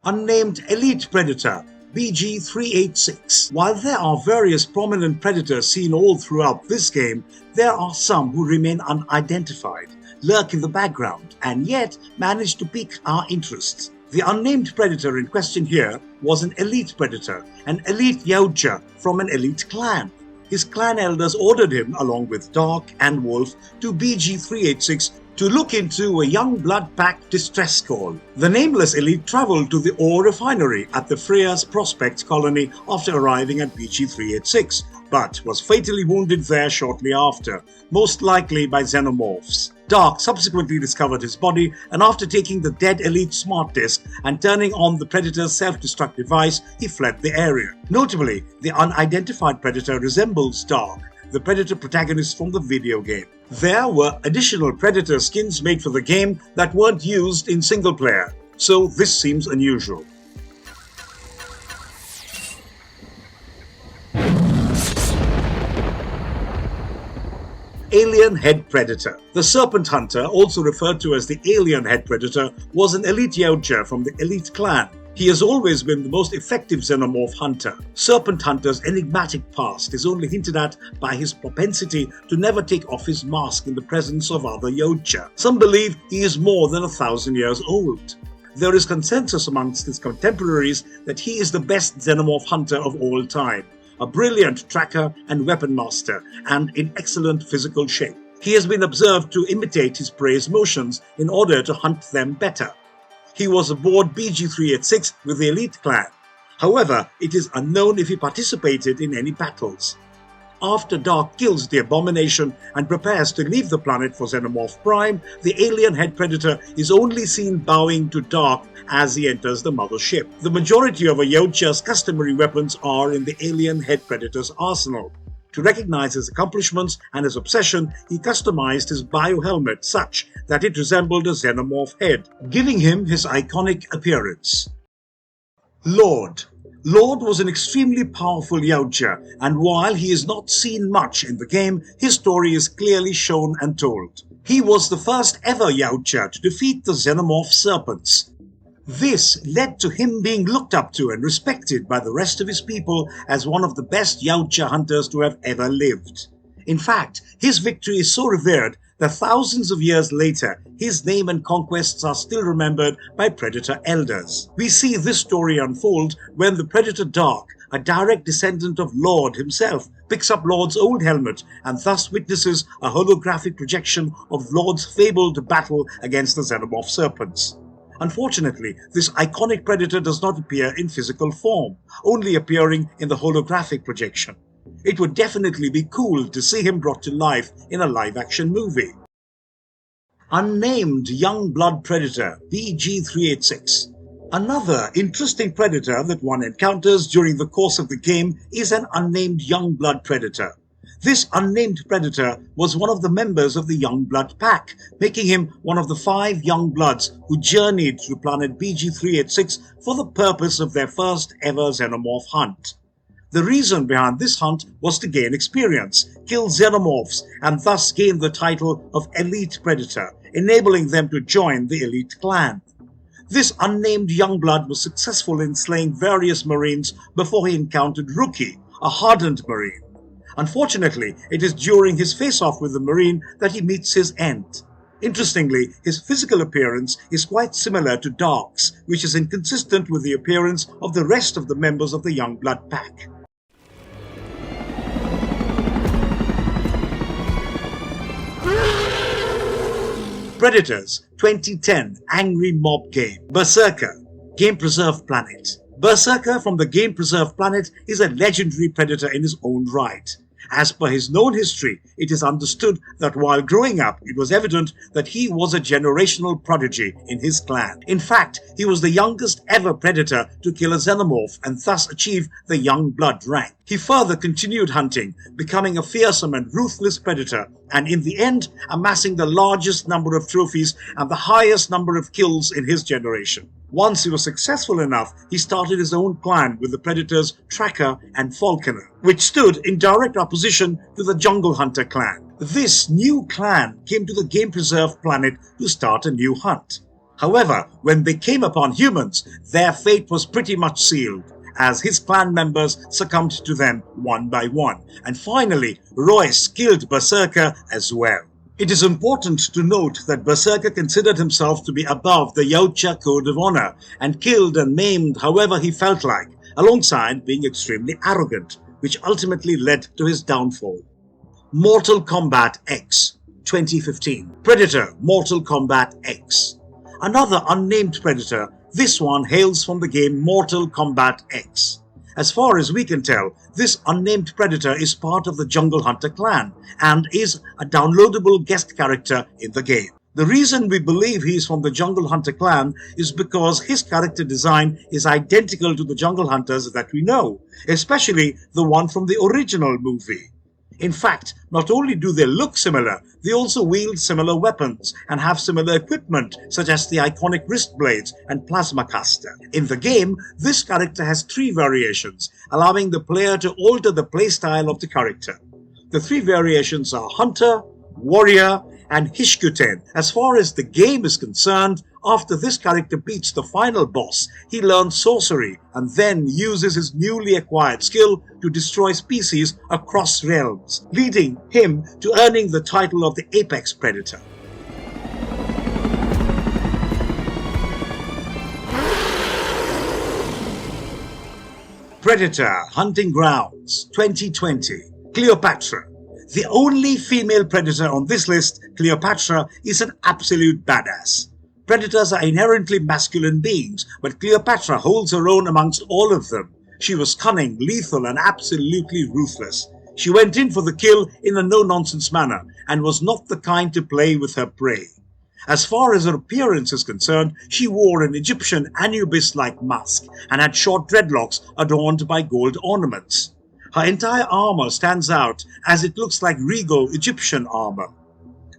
Speaker 1: Unnamed Elite Predator, BG-386. While there are various prominent predators seen all throughout this game, there are some who remain unidentified, lurk in the background, and yet manage to pique our interests. The unnamed predator in question here was an elite predator, an elite Yautja from an elite clan. His clan elders ordered him, along with Dark and Wolf, to BG-386 to look into a young blood pack distress call. The nameless elite traveled to the ore refinery at the Freya's Prospect colony after arriving at BG-386, but was fatally wounded there shortly after, most likely by xenomorphs. Dark subsequently discovered his body, and after taking the dead elite smart disk and turning on the Predator's self-destruct device, he fled the area. Notably, the unidentified Predator resembles Dark, the Predator protagonist from the video game. There were additional Predator skins made for the game that weren't used in single player, so this seems unusual. Alien Head Predator. The Serpent Hunter, also referred to as the Alien Head Predator, was an elite Yautja from the elite clan. He has always been the most effective xenomorph hunter. Serpent Hunter's enigmatic past is only hinted at by his propensity to never take off his mask in the presence of other Yautja. Some believe he is more than 1,000 years old. There is consensus amongst his contemporaries that he is the best xenomorph hunter of all time, a brilliant tracker and weapon master, and in excellent physical shape. He has been observed to imitate his prey's motions in order to hunt them better. He was aboard BG-386 with the elite clan. However, it is unknown if he participated in any battles. After Dark kills the abomination and prepares to leave the planet for Xenomorph Prime, the alien head predator is only seen bowing to Dark as he enters the mothership. The majority of a Yautja's customary weapons are in the alien head predator's arsenal. To recognize his accomplishments and his obsession, he customized his biohelmet such that it resembled a xenomorph head, giving him his iconic appearance. Lord. Lord was an extremely powerful Yautja, and while he is not seen much in the game, his story is clearly shown and told. He was the first ever Yautja to defeat the xenomorph serpents. This led to him being looked up to and respected by the rest of his people as one of the best Yautja hunters to have ever lived. In fact, his victory is so revered that thousands of years later, his name and conquests are still remembered by Predator elders. We see this story unfold when the Predator Dark, a direct descendant of Lord himself, picks up Lord's old helmet and thus witnesses a holographic projection of Lord's fabled battle against the xenomorph serpents. Unfortunately, this iconic predator does not appear in physical form, only appearing in the holographic projection. It would definitely be cool to see him brought to life in a live-action movie. Unnamed Young Blood Predator, BG-386. Another interesting predator that one encounters during the course of the game is an unnamed Youngblood predator. This unnamed predator was one of the members of the Youngblood pack, making him one of the 5 Youngbloods who journeyed to planet BG-386 for the purpose of their first ever xenomorph hunt. The reason behind this hunt was to gain experience, kill xenomorphs, and thus gain the title of Elite Predator, enabling them to join the Elite Clan. This unnamed Youngblood was successful in slaying various Marines before he encountered Rookie, a hardened Marine. Unfortunately, it is during his face-off with the Marine that he meets his end. Interestingly, his physical appearance is quite similar to Dark's, which is inconsistent with the appearance of the rest of the members of the Youngblood pack. Predators 2010 Angry Mob Game. Berserker, Game Preserve Planet. Berserker from the Game Preserve Planet is a legendary predator in his own right. As per his known history, it is understood that while growing up, it was evident that he was a generational prodigy in his clan. In fact, he was the youngest ever predator to kill a xenomorph and thus achieve the Youngblood rank. He further continued hunting, becoming a fearsome and ruthless predator, and in the end, amassing the largest number of trophies and the highest number of kills in his generation. Once he was successful enough, he started his own clan with the predators Tracker and Falconer, which stood in direct opposition to the Jungle Hunter clan. This new clan came to the Game Preserve planet to start a new hunt. However, when they came upon humans, their fate was pretty much sealed, as his clan members succumbed to them one by one, and finally Royce killed Berserker as well. It is important to note that Berserker considered himself to be above the Yautja code of honor and killed and maimed however he felt like, alongside being extremely arrogant, which ultimately led to his downfall. Mortal Kombat X 2015. Predator Mortal Kombat X. Another unnamed predator, this one hails from the game Mortal Kombat X. As far as we can tell, this unnamed predator is part of the Jungle Hunter clan and is a downloadable guest character in the game. The reason we believe he is from the Jungle Hunter clan is because his character design is identical to the Jungle Hunters that we know, especially the one from the original movie. In fact, not only do they look similar, they also wield similar weapons and have similar equipment such as the iconic wrist blades and plasma caster. In the game, this character has 3 variations, allowing the player to alter the playstyle of the character. The 3 variations are Hunter, Warrior, and Shesh-Kuk. As far as the game is concerned, after this character beats the final boss, he learns sorcery and then uses his newly acquired skill to destroy species across realms, leading him to earning the title of the Apex Predator. Predator Hunting Grounds 2020. Cleopatra. The only female predator on this list, Cleopatra, is an absolute badass. Predators are inherently masculine beings, but Cleopatra holds her own amongst all of them. She was cunning, lethal, and absolutely ruthless. She went in for the kill in a no-nonsense manner, and was not the kind to play with her prey. As far as her appearance is concerned, she wore an Egyptian Anubis-like mask, and had short dreadlocks adorned by gold ornaments. Her entire armor stands out as it looks like regal Egyptian armor.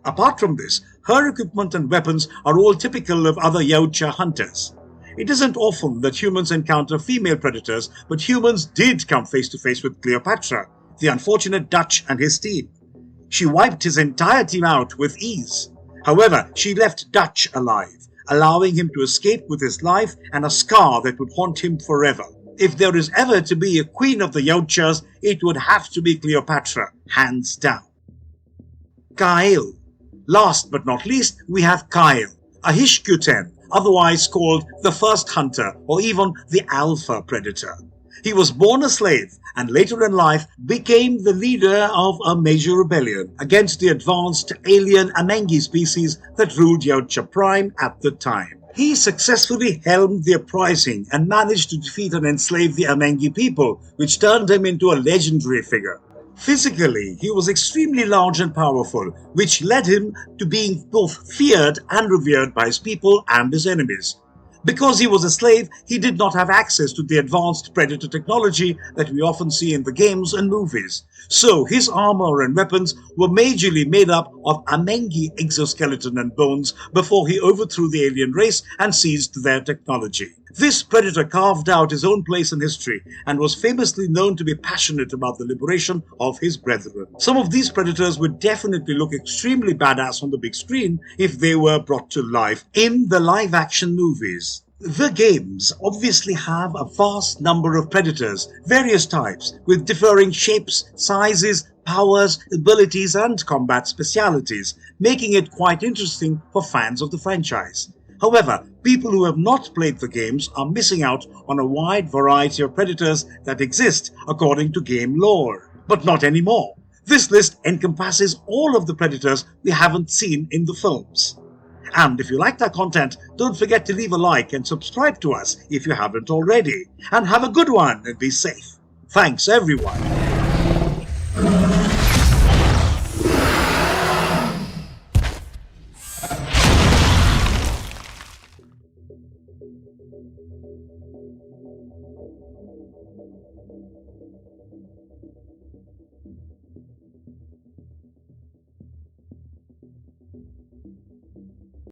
Speaker 1: Apart from this, her equipment and weapons are all typical of other Yautja hunters. It isn't often that humans encounter female predators, but humans did come face to face with Cleopatra, the unfortunate Dutch and his team. She wiped his entire team out with ease. However, she left Dutch alive, allowing him to escape with his life and a scar that would haunt him forever. If there is ever to be a queen of the Yautjas, it would have to be Cleopatra, hands down. Kyle. Last but not least, we have Kyle, a Shesh-Kuk, otherwise called the First Hunter or even the Alpha Predator. He was born a slave and later in life became the leader of a major rebellion against the advanced alien Amengi species that ruled Yautja Prime at the time. He successfully helmed the uprising and managed to defeat and enslave the Amengi people, which turned him into a legendary figure. Physically, he was extremely large and powerful, which led him to being both feared and revered by his people and his enemies.
Speaker 2: Because he was a slave, he did not have access to the advanced predator technology that we often see in the games and movies. So his armor and weapons were majorly made up of Amengi exoskeleton and bones before he overthrew the alien race and seized their technology. This predator carved out his own place in history and was famously known to be passionate about the liberation of his brethren. Some of these predators would definitely look extremely badass on the big screen if they were brought to life in the live-action movies. The games obviously have a vast number of predators, various types, with differing shapes, sizes, powers, abilities, and combat specialities, making it quite interesting for fans of the franchise. However, people who have not played the games are missing out on a wide variety of predators that exist according to game lore. But not anymore. This list encompasses all of the predators we haven't seen in the films. And if you liked our content, don't forget to leave a like and subscribe to us if you haven't already. And have a good one and be safe. Thanks everyone.